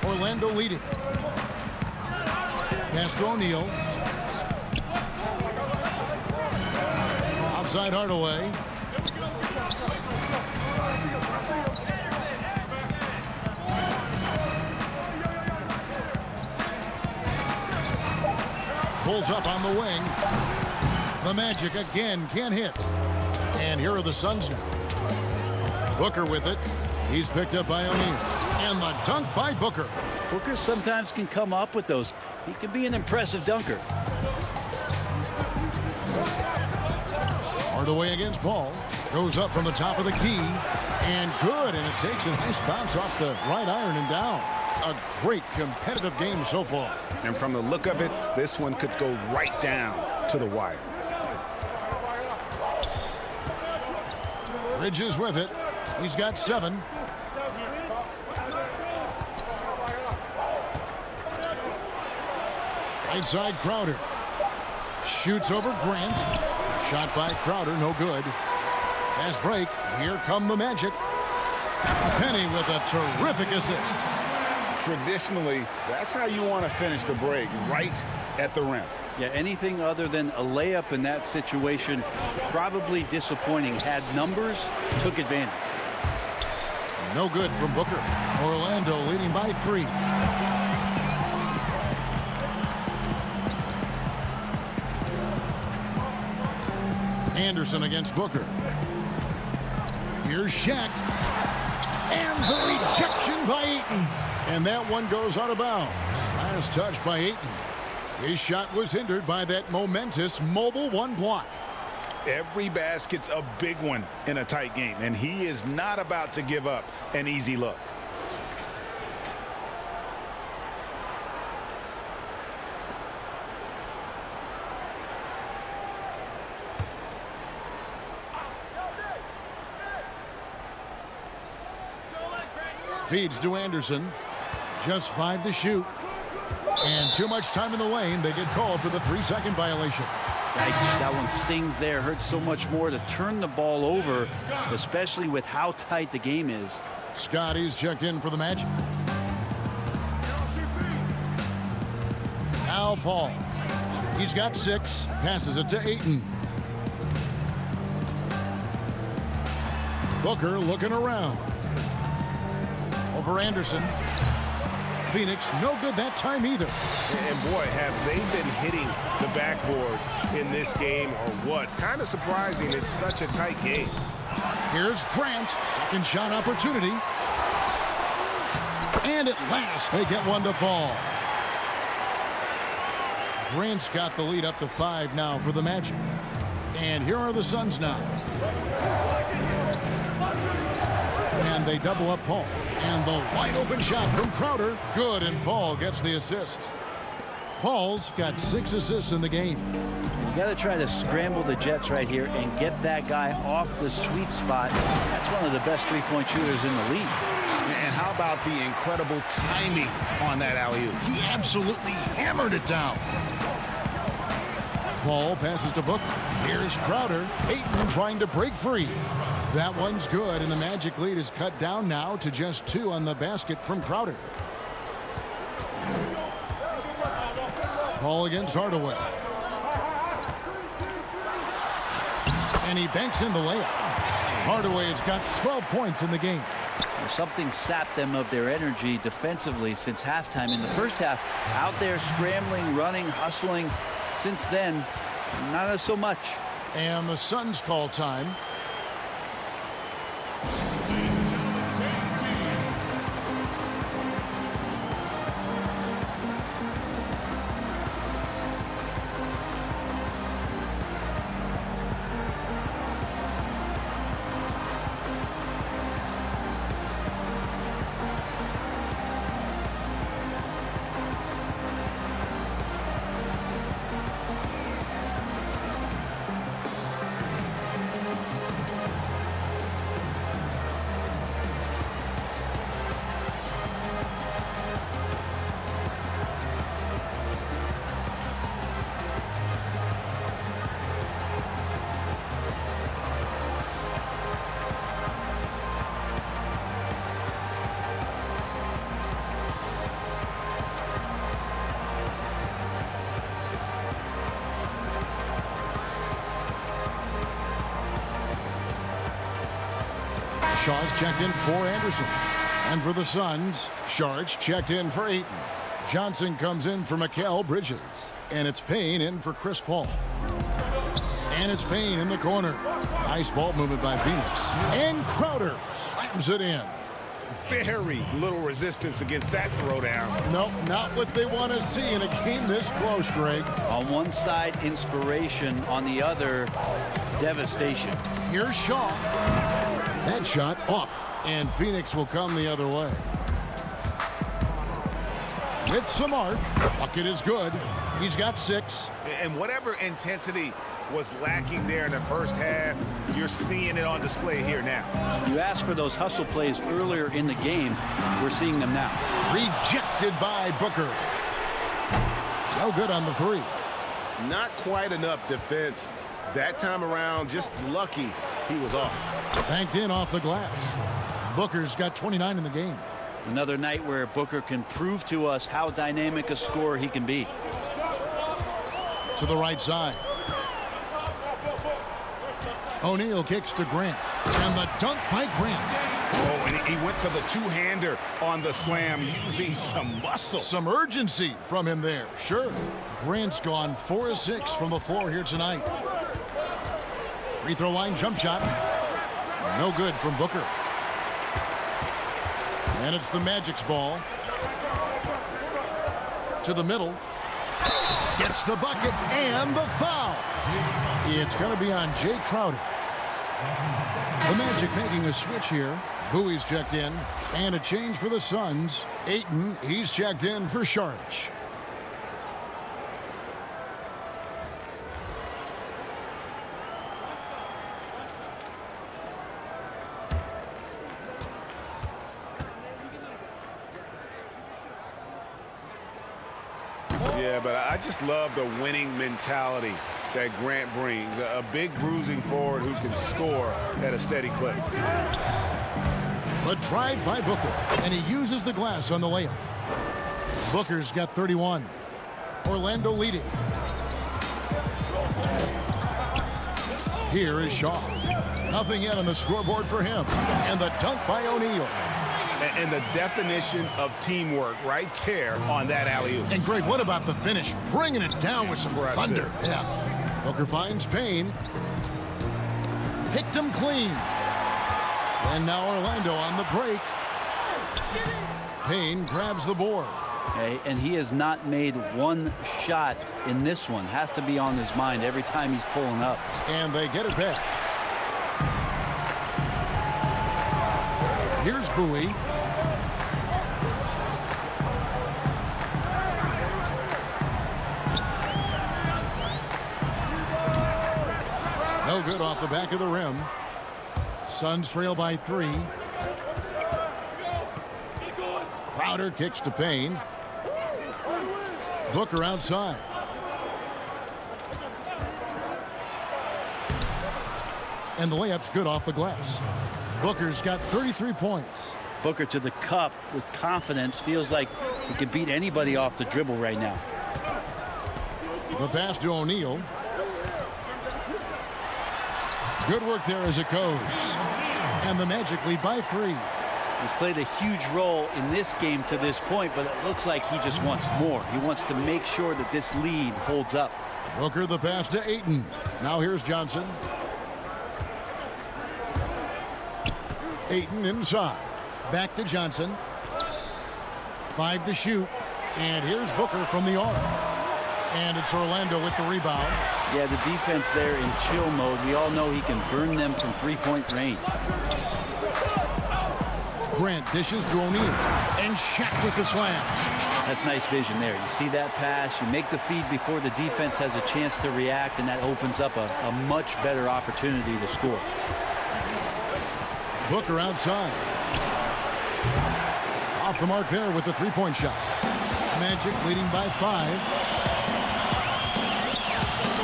Orlando leading. Pass to O'Neal. Outside Hardaway. Pulls up on the wing. The Magic again can't hit. And here are the Suns now. Booker with it. He's picked up by O'Neal. And the dunk by Booker. Booker sometimes can come up with those. He can be an impressive dunker. Hardaway against Paul. Goes up from the top of the key. And good. And it takes a nice bounce off the right iron and down. A great competitive game so far. And from the look of it, this one could go right down to the wire. Bridges with it. He's got 7. Right side Crowder. Shoots over Grant. Shot by Crowder, no good. Fast break. Here come the Magic. Penny with a terrific assist. Traditionally, that's how you want to finish the break, right at the rim. Yeah, anything other than a layup in that situation, probably disappointing. Had numbers, took advantage. No good from Booker. Orlando leading by 3. Anderson against Booker. Here's Shaq. And the rejection by Ayton. And that one goes out of bounds. Last touch by Ayton. His shot was hindered by that momentous mobile 1 block. Every basket's a big one in a tight game, and he is not about to give up an easy look. Feeds to Anderson. Just 5 to shoot. And too much time in the lane. They get called for the 3-second violation. That one stings there. Hurts so much more to turn the ball over, especially with how tight the game is. Scotty's checked in for the Magic. Al Paul. He's got 6. Passes it to Ayton. Booker looking around. Over Anderson. Phoenix, no good that time either. And boy, have they been hitting the backboard in this game or what? Kind of surprising. It's such a tight game. Here's Grant. Second shot opportunity. And at last, they get one to fall. Grant's got the lead up to 5 now for the Magic. And here are the Suns now. And they double up Paul. And the wide open shot from Crowder. Good, and Paul gets the assist. Paul's got 6 assists in the game. You got to try to scramble the Jets right here and get that guy off the sweet spot. That's one of the best three-point shooters in the league. And how about the incredible timing on that alley-oop? He absolutely hammered it down. Paul passes to Booker. Here's Crowder. Ayton trying to break free. That one's good, and the Magic lead is cut down now to just 2 on the basket from Crowder. Paul against Hardaway. And he banks in the layup. Hardaway has got 12 points in the game. Something sapped them of their energy defensively since halftime. In the first half, out there scrambling, running, hustling. Since then, not so much. And the Suns call time. Shaw's checked in for Anderson. And for the Suns, Sharch checked in for Ayton. Johnson comes in for Mikal Bridges. And it's Payne in for Chris Paul. And it's Payne in the corner. Nice ball movement by Phoenix. And Crowder slams it in. Very little resistance against that throwdown. Nope, not what they want to see in a game this close, Greg. On one side, inspiration. On the other, devastation. Here's Shaw. That shot off, and Phoenix will come the other way. With some arc, bucket is good. He's got 6. And whatever intensity was lacking there in the first half, you're seeing it on display here now. You asked for those hustle plays earlier in the game. We're seeing them now. Rejected by Booker. So good on the 3. Not quite enough defense. That time around, just lucky he was off. Banked in off the glass. Booker's got 29 in the game. Another night where Booker can prove to us how dynamic a scorer he can be. To the right side. O'Neal kicks to Grant. And the dunk by Grant. Oh, and he went for the two-hander on the slam using some muscle. Some urgency from him there. Sure. Grant's gone 4 of 6 from the floor here tonight. Free throw line jump shot. No good from Booker. And it's the Magic's ball. To the middle. Gets the bucket and the foul. It's going to be on Jay Crowder. The Magic making a switch here. Bowie's checked in. And a change for the Suns. Ayton, he's checked in for Sharch. Yeah, but I just love the winning mentality that Grant brings. A big bruising forward who can score at a steady clip. The drive by Booker, and he uses the glass on the layup. Booker's got 31. Orlando leading. Here is Shaw. Nothing yet on the scoreboard for him. And the dunk by O'Neal. And the definition of teamwork right there on that alley-oop. And Greg, what about the finish? Bringing it down with some thunder. Yeah. Booker finds Payne. Picked him clean. And now Orlando on the break. Payne grabs the board. Okay, and he has not made one shot in this one. Has to be on his mind every time he's pulling up. And they get it back. Here's Bowie. good off the back of the rim. Suns trail by 3. Crowder kicks to Payne. Booker outside. And the layup's good off the glass. Booker's got 33 points. Booker to the cup with confidence. Feels like he can beat anybody off the dribble right now. The pass to O'Neal. Good work there as it goes. And the Magic lead by 3. He's played a huge role in this game to this point, but it looks like he just wants more. He wants to make sure that this lead holds up. Booker the pass to Ayton. Now here's Johnson. Ayton inside. Back to Johnson. 5 to shoot. And here's Booker from the arc. And it's Orlando with the rebound. Yeah, the defense there in chill mode. We all know he can burn them from three-point range. Grant dishes to O'Neal. And Shaq with the slam. That's nice vision there. You see that pass, you make the feed before the defense has a chance to react, and that opens up a much better opportunity to score. Booker outside. Off the mark there with the three-point shot. Magic leading by 5.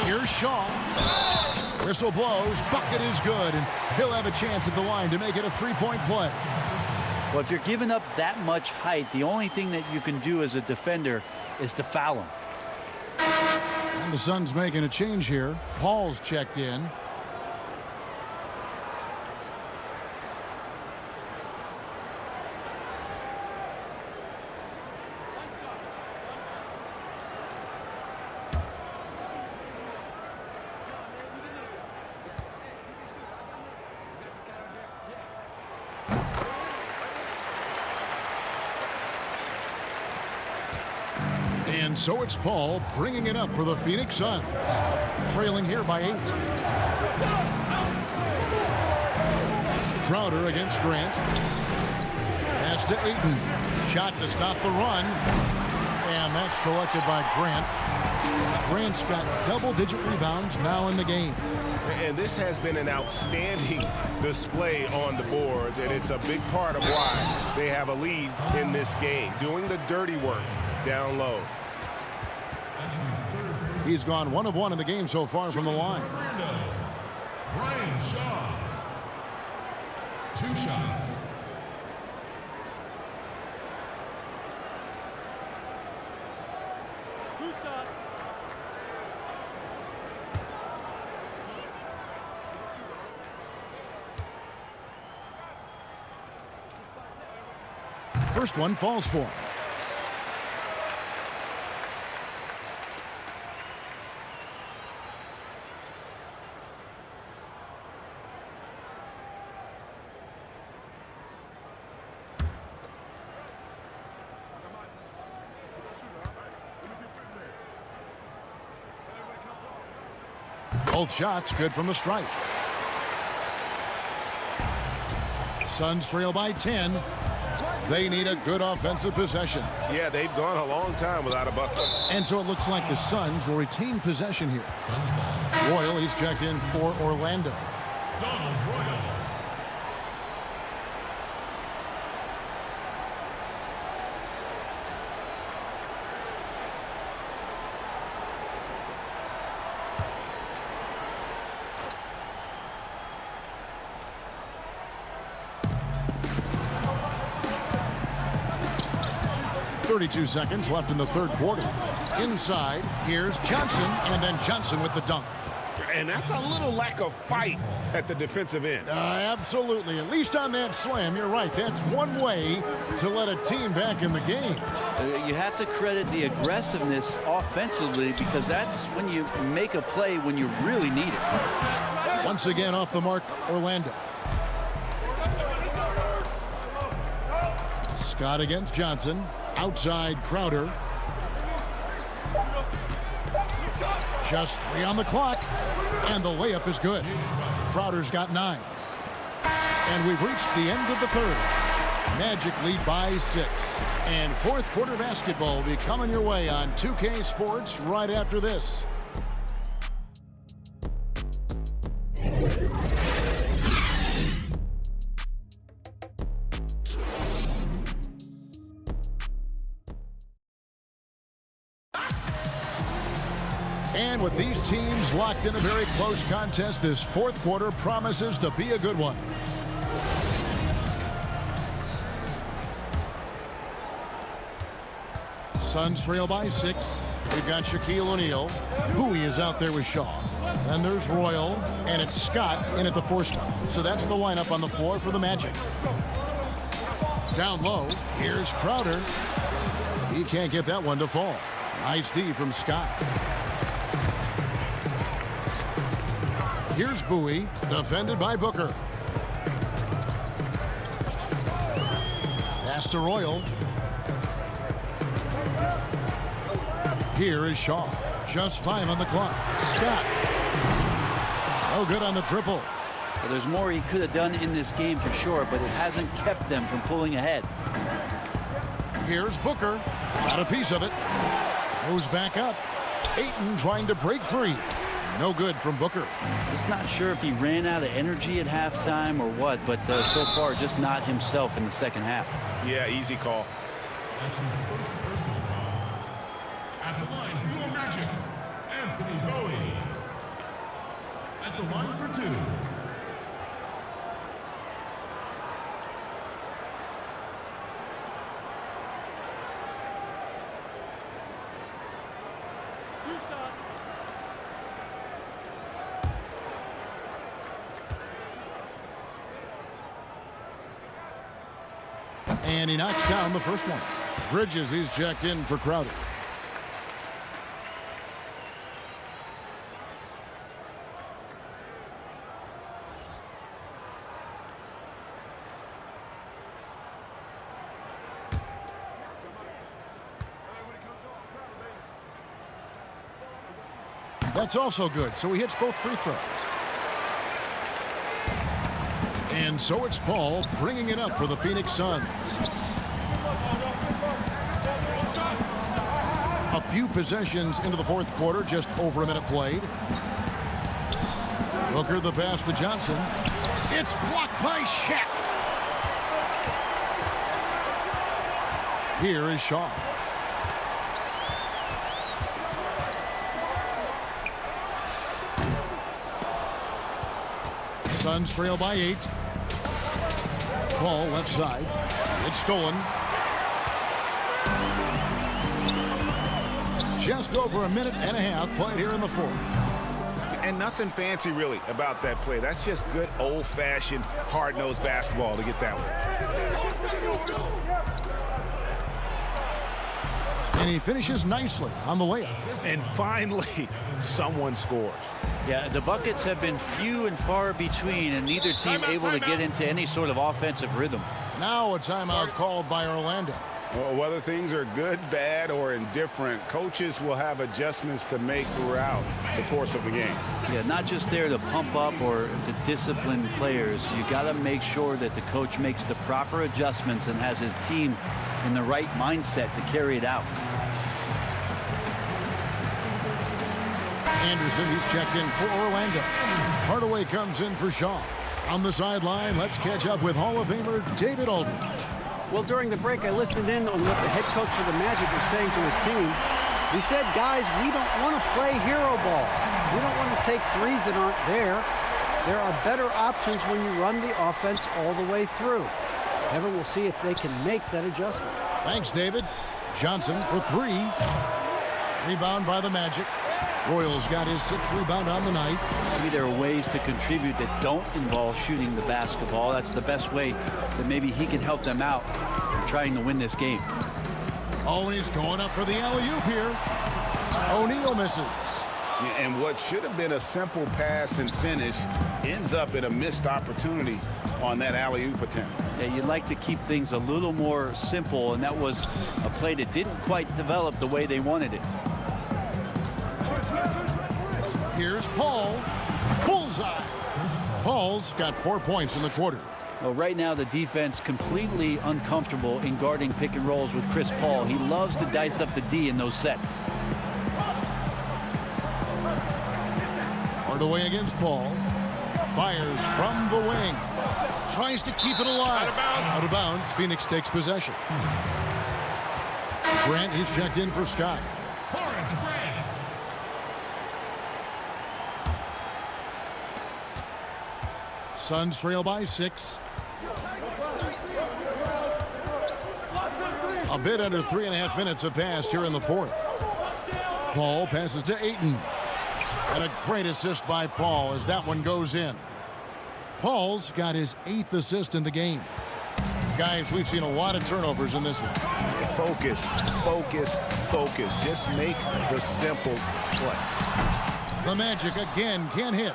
Here's Shaw. Whistle blows. Bucket is good, and he'll have a chance at the line to make it a three-point play. Well, if you're giving up that much height, the only thing that you can do as a defender is to foul him. And the Suns making a change here. Paul's checked in. And so it's Paul bringing it up for the Phoenix Suns. Trailing here by 8. Crowder against Grant. Pass to Ayton. Shot to stop the run. And that's collected by Grant. Grant's got double-digit rebounds now in the game. And this has been an outstanding display on the boards, and it's a big part of why they have a lead in this game, doing the dirty work down low. He's gone 1 of 1 in the game so far from the line. Ryan Shaw. 2 shots. First one falls for him. Both shots good from the stripe. Suns trail by 10. They need a good offensive possession. Yeah, they've gone a long time without a bucket. And so it looks like the Suns will retain possession here. Royal, he's checked in for Orlando. Donald Royal. .32 seconds left in the third quarter. Inside, here's Johnson, and then Johnson with the dunk. And that's a little lack of fight at the defensive end. Absolutely. At least on that slam, you're right. That's one way to let a team back in the game. You have to credit the aggressiveness offensively, because that's when you make a play when you really need it. Once again off the mark, Orlando. Scott against Johnson. Outside Crowder. Just 3 on the clock. And the layup is good. Crowder's got 9. And we've reached the end of the third. Magic lead by 6. And fourth quarter basketball will be coming your way on 2K Sports right after this. And with these teams locked in a very close contest, this fourth quarter promises to be a good one. Suns trail by 6. We've got Shaquille O'Neal. Bowie is out there with Shaw. Then there's Royal, and it's Scott in at the 4 spot. So that's the lineup on the floor for the Magic. Down low, here's Crowder. He can't get that one to fall. Nice D from Scott. Here's Bowie, defended by Booker. Pass to Royal. Here is Shaw. Just 5 on the clock. Scott. No good on the triple. Well, there's more he could have done in this game for sure, but it hasn't kept them from pulling ahead. Here's Booker. Got a piece of it. Goes back up. Ayton trying to break free. No good from Booker. Just not sure if he ran out of energy at halftime or what, but so far just not himself in the second half. Yeah, easy call. That's his first personal foul. At the line for your Magic, Anthony Bowie. At the line for 2. And he knocks down the first one. Bridges, he's checked in for Crowder. That's also good, so he hits both free throws. And so it's Paul bringing it up for the Phoenix Suns. A few possessions into the fourth quarter, just over a minute played. Booker the pass to Johnson. It's blocked by Shaq. Here is Shaw. Suns trail by 8. Ball left side. It's stolen. Just over a minute and a half played here in the fourth. And nothing fancy really about that play. That's just good old-fashioned hard-nosed basketball to get that one. And he finishes nicely on the layup. And finally, someone scores. Yeah, the buckets have been few and far between, and neither team able to get into any sort of offensive rhythm. Now a timeout called by Orlando. Well, whether things are good, bad, or indifferent, coaches will have adjustments to make throughout the course of the game. Yeah, not just there to pump up or to discipline players. You got to make sure that the coach makes the proper adjustments and has his team in the right mindset to carry it out. Anderson, he's checked in for Orlando. Hardaway comes in for Shaw. On the sideline, let's catch up with Hall of Famer David Aldridge. Well, during the break, I listened in on what the head coach for the Magic was saying to his team. He said, guys, we don't want to play hero ball. We don't want to take threes that aren't there. There are better options when you run the offense all the way through. Evan will see if they can make that adjustment. Thanks, David. Johnson for 3. Rebound by the Magic. Royals got his 6th rebound on the night. Maybe there are ways to contribute that don't involve shooting the basketball. That's the best way that maybe he can help them out in trying to win this game. Oh, and he's going up for the alley-oop here. O'Neal misses. And what should have been a simple pass and finish ends up in a missed opportunity on that alley-oop attempt. Yeah, you'd like to keep things a little more simple, and that was a play that didn't quite develop the way they wanted it. Here's Paul. Bullseye. Paul's got 4 points in the quarter. Well, right now the defense completely uncomfortable in guarding pick and rolls with Chris Paul. He loves to dice up the D in those sets. Hardaway against Paul. Fires from the wing. Tries to keep it alive. Out of bounds. Phoenix takes possession. Grant, he's checked in for Scott. Horace Grant. Suns trail by 6. A bit under 3.5 minutes have passed here in the fourth. Paul passes to Ayton. And a great assist by Paul as that one goes in. Paul's got his 8th assist in the game. Guys, we've seen a lot of turnovers in this one. Focus, focus, focus. Just make the simple play. The Magic again can't hit.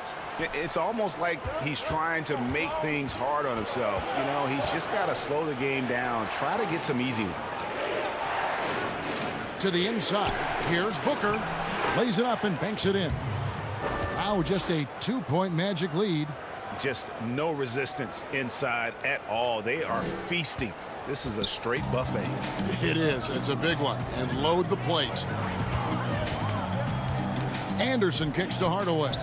It's almost like he's trying to make things hard on himself. You know, he's just got to slow the game down. Try to get some easy ones. To the inside. Here's Booker. Lays it up and banks it in. Now just a 2-point Magic lead. Just no resistance inside at all. They are feasting. This is a straight buffet. It is. It's a big one. And load the plate. Anderson kicks to Hardaway.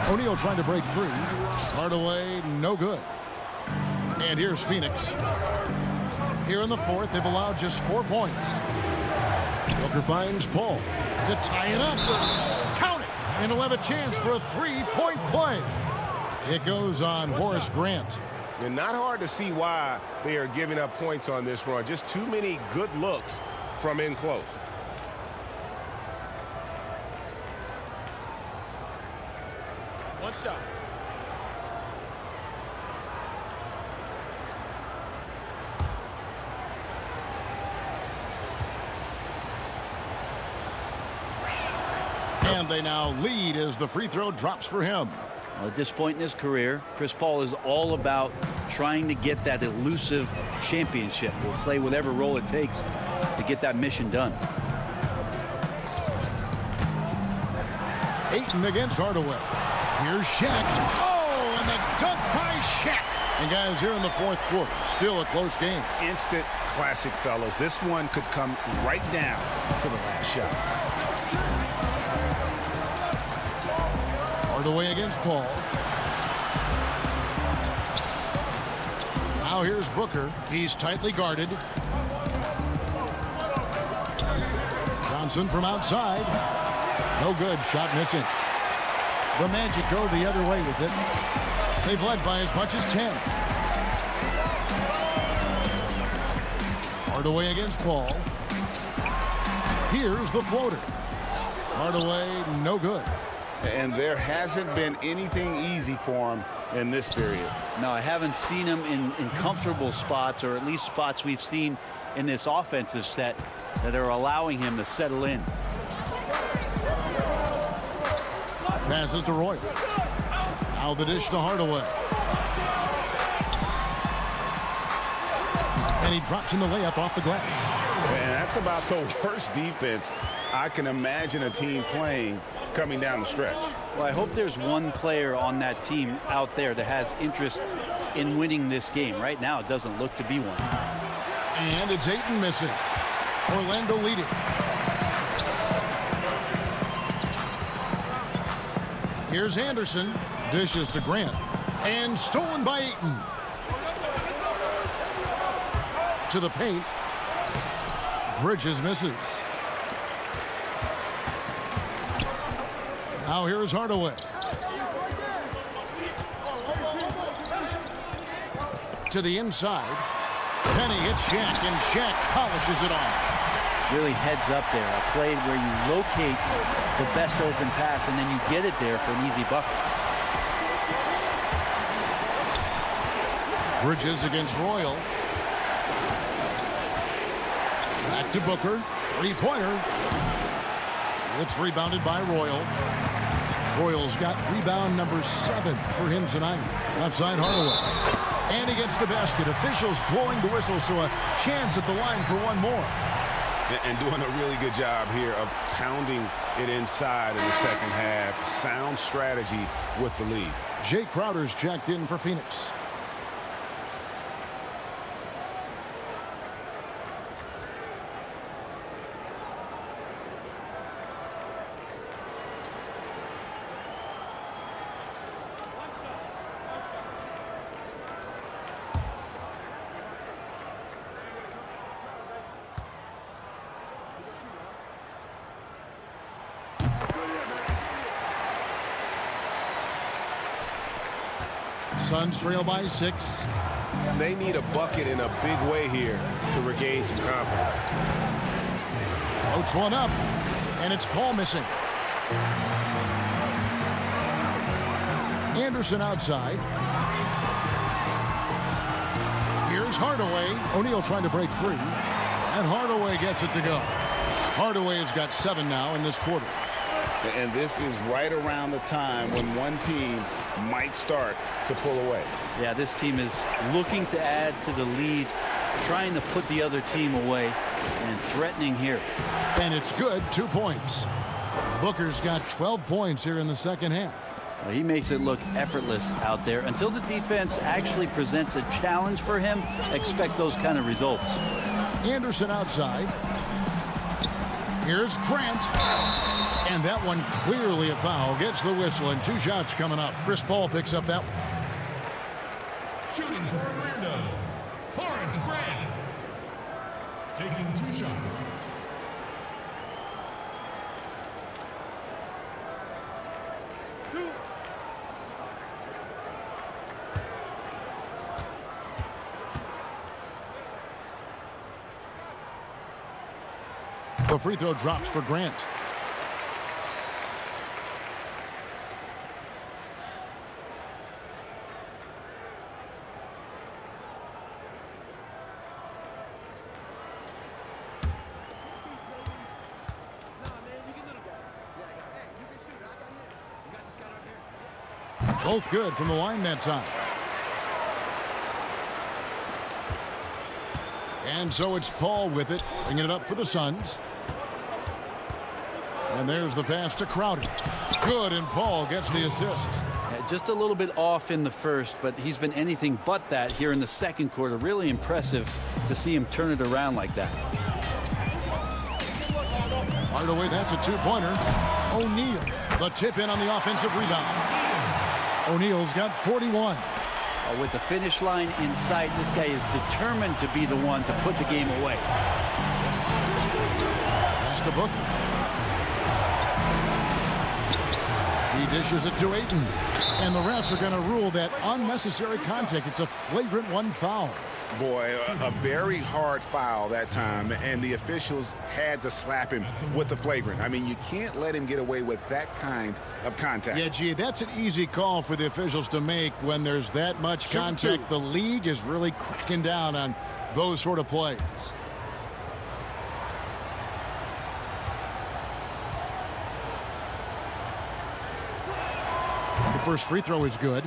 O'Neal trying to break free. Hardaway, no good. And here's Phoenix. Here in the fourth, they've allowed just 4 points. Booker finds Paul to tie it up. Count it. And he'll have a chance for a 3-point play. It goes on Horace Grant. And not hard to see why they are giving up points on this run. Just too many good looks from in close. One shot. And they now lead as the free throw drops for him. Well, at this point in his career, Chris Paul is all about trying to get that elusive championship. Will play whatever role it takes to get that mission done. Ayton against Hardaway. Here's Shaq. Oh, and the dunk by Shaq. And guys, here in the fourth quarter, still a close game. Instant classic, fellas. This one could come right down to the last shot. Hardaway against Paul. Now here's Booker. He's tightly guarded. Johnson from outside. No good. Shot missing. The Magic go the other way with it. They've led by as much as 10. Hardaway against Paul. Here's the floater. Hardaway, no good. And there hasn't been anything easy for him in this period. No, I haven't seen him in comfortable spots, or at least spots we've seen in this offensive set that are allowing him to settle in. Passes to Roy. Now the dish to Hardaway. And he drops in the layup off the glass. Man, that's about the worst defense I can imagine a team playing coming down the stretch. Well, I hope there's one player on that team out there that has interest in winning this game. Right now, it doesn't look to be one. And it's Ayton missing. Orlando leading. Here's Anderson. Dishes to Grant. And stolen by Ayton. To the paint. Bridges misses. Now here's Hardaway. To the inside. Penny hits Shaq, and Shaq polishes it off. Really heads up there. A play where you locate the best open pass, and then you get it there for an easy bucket. Bridges against Royal. Back to Booker. Three-pointer. It's rebounded by Royal. Royal's got rebound number 7 for him tonight. Left side Hardaway. And he gets the basket. Officials blowing the whistle, so a chance at the line for one more. And doing a really good job here of pounding it inside in the second half. Sound strategy with the lead. Jay Crowder's checked in for Phoenix. Suns trail by 6. They need a bucket in a big way here to regain some confidence. Floats one up, and it's Paul missing. Anderson outside. Here's Hardaway. O'Neal trying to break free, and Hardaway gets it to go. Hardaway has got 7 now in this quarter. And this is right around the time when one team might start to pull away. Yeah, this team is looking to add to the lead, trying to put the other team away, and threatening here. And it's good, 2 points. Booker's got 12 points here in the second half. Well, he makes it look effortless out there. Until the defense actually presents a challenge for him, expect those kind of results. Anderson outside. Here's Grant. And that one clearly a foul. Gets the whistle, and 2 shots coming up. Chris Paul picks up that one. Shooting for Orlando, Horace Grant. Taking 2 shots. The free throw drops for Grant. Both good from the line that time. And so it's Paul with it, bringing it up for the Suns. And there's the pass to Crowder. Good, and Paul gets the assist. Just a little bit off in the first, but he's been anything but that here in the second quarter. Really impressive to see him turn it around like that. Hardaway, that's a 2-pointer. O'Neal, the tip in on the offensive rebound. O'Neal's got 41. With the finish line in sight, this guy is determined to be the one to put the game away. Pass to Booker. He dishes it to Ayton. And the refs are going to rule that unnecessary contact. It's a flagrant 1 foul. Boy, a very hard foul that time, and the officials had to slap him with the flagrant. I mean, you can't let him get away with that kind of contact. Yeah, gee, that's an easy call for the officials to make when there's that much contact. The league is really cracking down on those sort of plays. The first free throw is good.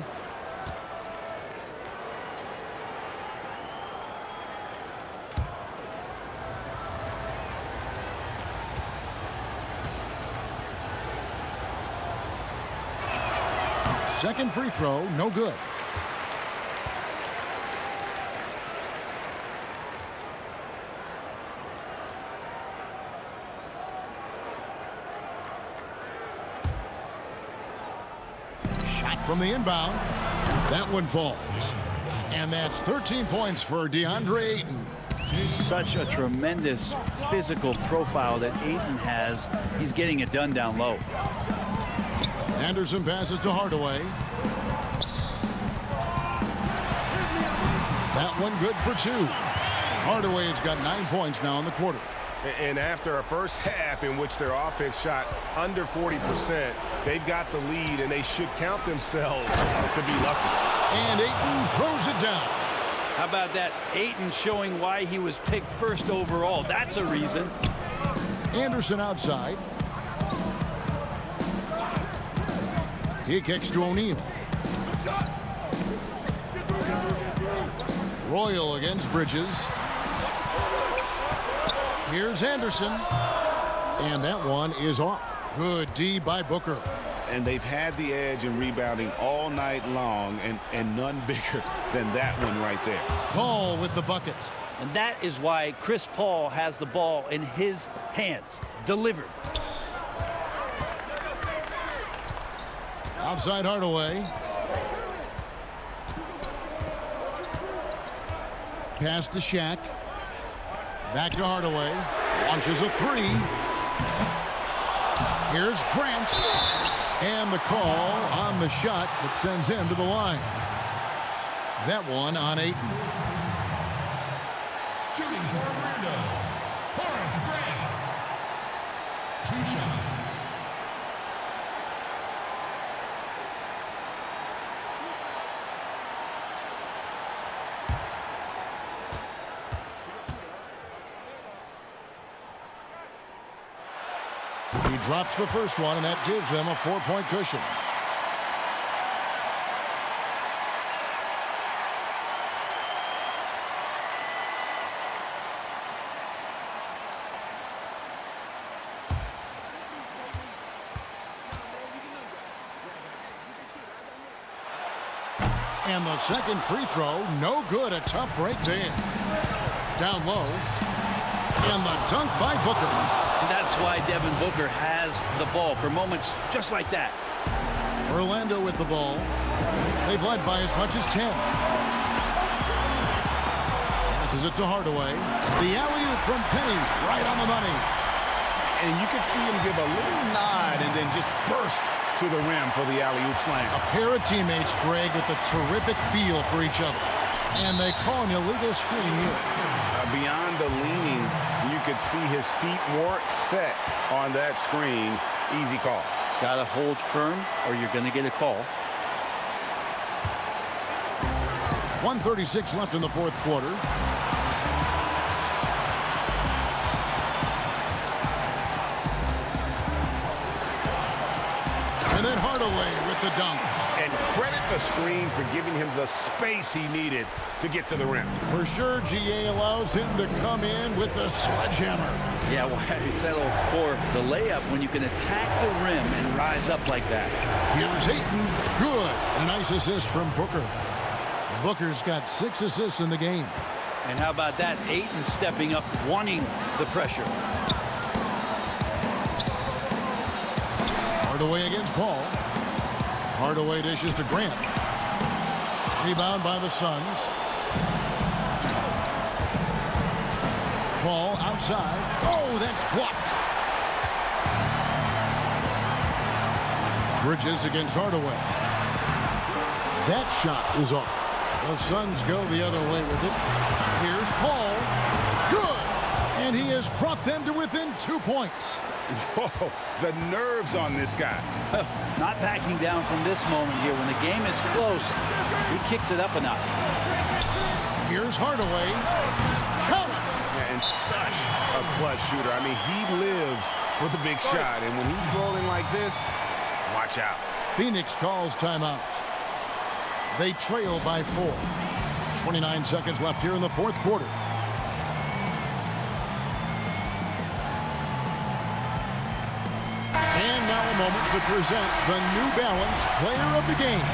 Second free throw, no good. Shot from the inbound. That one falls. And that's 13 points for DeAndre Ayton. Such a tremendous physical profile that Ayton has. He's getting it done down low. Anderson passes to Hardaway. That one good for 2. Hardaway's got 9 points now in the quarter. And after a first half in which their offense shot under 40%, they've got the lead, and they should count themselves to be lucky. And Ayton throws it down. How about that? Ayton showing why he was picked first overall. That's a reason. Anderson outside. He kicks to O'Neal. Royal against Bridges. Here's Anderson. And that one is off. Good D by Booker. And they've had the edge in rebounding all night long, and none bigger than that one right there. Paul with the bucket. And that is why Chris Paul has the ball in his hands. Delivered. Outside Hardaway. Pass to Shaq. Back to Hardaway. Launches a 3. Here's Grant. And the call on the shot that sends him to the line. That one on Ayton. Shooting for Orlando, Horace Grant. 2 shots. He drops the first one, and that gives them a 4-point cushion. And the second free throw, no good. A tough break there. Down low. And the dunk by Booker. And that's why Devin Booker has the ball for moments just like that. Orlando with the ball. They've led by as much as 10. Passes it to Hardaway. The alley-oop from Penny, right on the money. And you could see him give a little nod and then just burst to the rim for the alley-oop slam. A pair of teammates, Greg, with a terrific feel for each other. And they call an illegal screen here. Beyond the leaning, you could see his feet more set on that screen. Easy call. Got to hold firm or you're going to get a call. 1:36 left in the fourth quarter. And then Hardaway with the dunk. And credit the screen for giving him the space he needed to get to the rim. For sure, GA allows him to come in with the sledgehammer. Yeah, why settle for the layup when you can attack the rim and rise up like that? Here's Ayton. Good. A nice assist from Booker. Booker's got 6 assists in the game. And how about that? Ayton stepping up, wanting the pressure. Hardaway against Paul. Hardaway dishes to Grant. Rebound by the Suns. Paul outside. Oh, that's blocked. Bridges against Hardaway. That shot is off. The Suns go the other way with it. Here's Paul. Good. And he has brought them to within 2 points. Whoa, the nerves on this guy. Not backing down from this moment here. When the game is close, he kicks it up a notch. Here's Hardaway. Count it. Yeah, and such a clutch shooter. I mean, he lives for the big shot. And when he's rolling like this, watch out. Phoenix calls timeout. They trail by 4. 29 seconds left here in the fourth quarter. And now a moment to present the New Balance Player of the Game,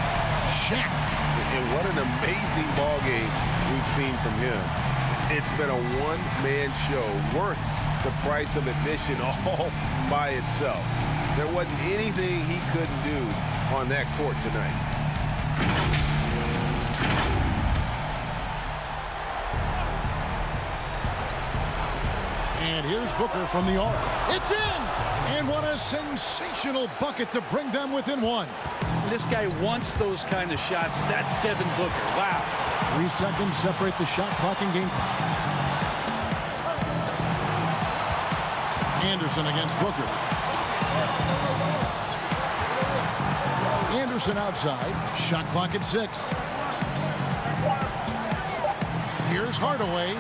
Shaq. And what an amazing ball game we've seen from him. It's been a one-man show worth the price of admission all by itself. There wasn't anything he couldn't do on that court tonight. And here's Booker from the arc. It's in! And what a sensational bucket to bring them within 1. This guy wants those kind of shots. That's Devin Booker. Wow. 3 seconds separate the shot clock and game clock. Anderson against Booker. Anderson outside. Shot clock at 6. Here's Hardaway.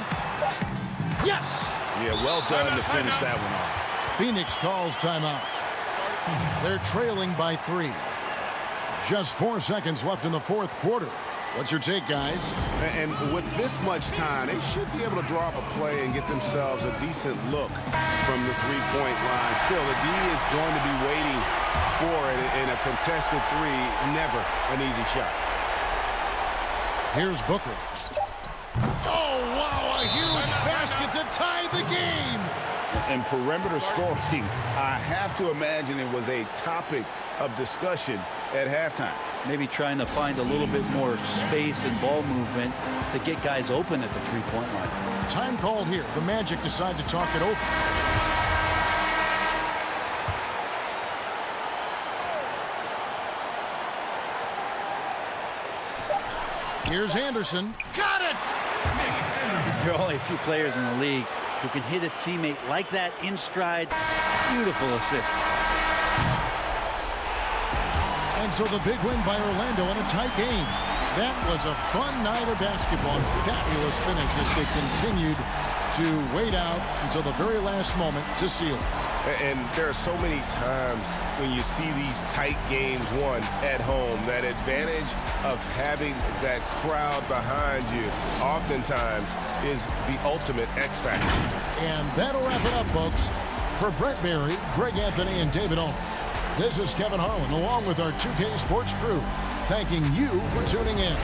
Yes! Yeah, well done to finish that one off. Phoenix calls timeout. They're trailing by 3. Just 4 seconds left in the fourth quarter. What's your take, guys? And with this much time, they should be able to draw up a play and get themselves a decent look from the three-point line. Still, the D is going to be waiting for it, and a contested 3, never an easy shot. Here's Booker. Oh, wow, a huge basket to tie the game. And perimeter scoring, I have to imagine it was a topic of discussion at halftime. Maybe trying to find a little bit more space and ball movement to get guys open at the three-point line. Time called here. The Magic decide to talk it over. Here's Anderson. Got it! There are only a few players in the league who can hit a teammate like that in stride. Beautiful assist. And so the big win by Orlando in a tight game. That was a fun night of basketball and fabulous finish as they continued to wait out until the very last moment to seal it. And there are so many times when you see these tight games won at home, that advantage of having that crowd behind you oftentimes is the ultimate X factor. And that'll wrap it up, folks. For Brent Barry, Greg Anthony, and David Owen, this is Kevin Harlan along with our 2K Sports crew, thanking you for tuning in.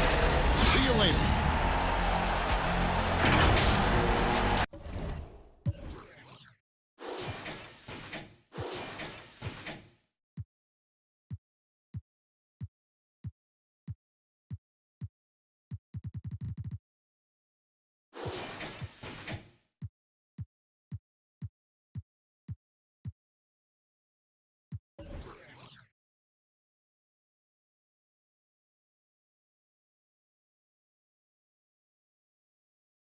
See you later.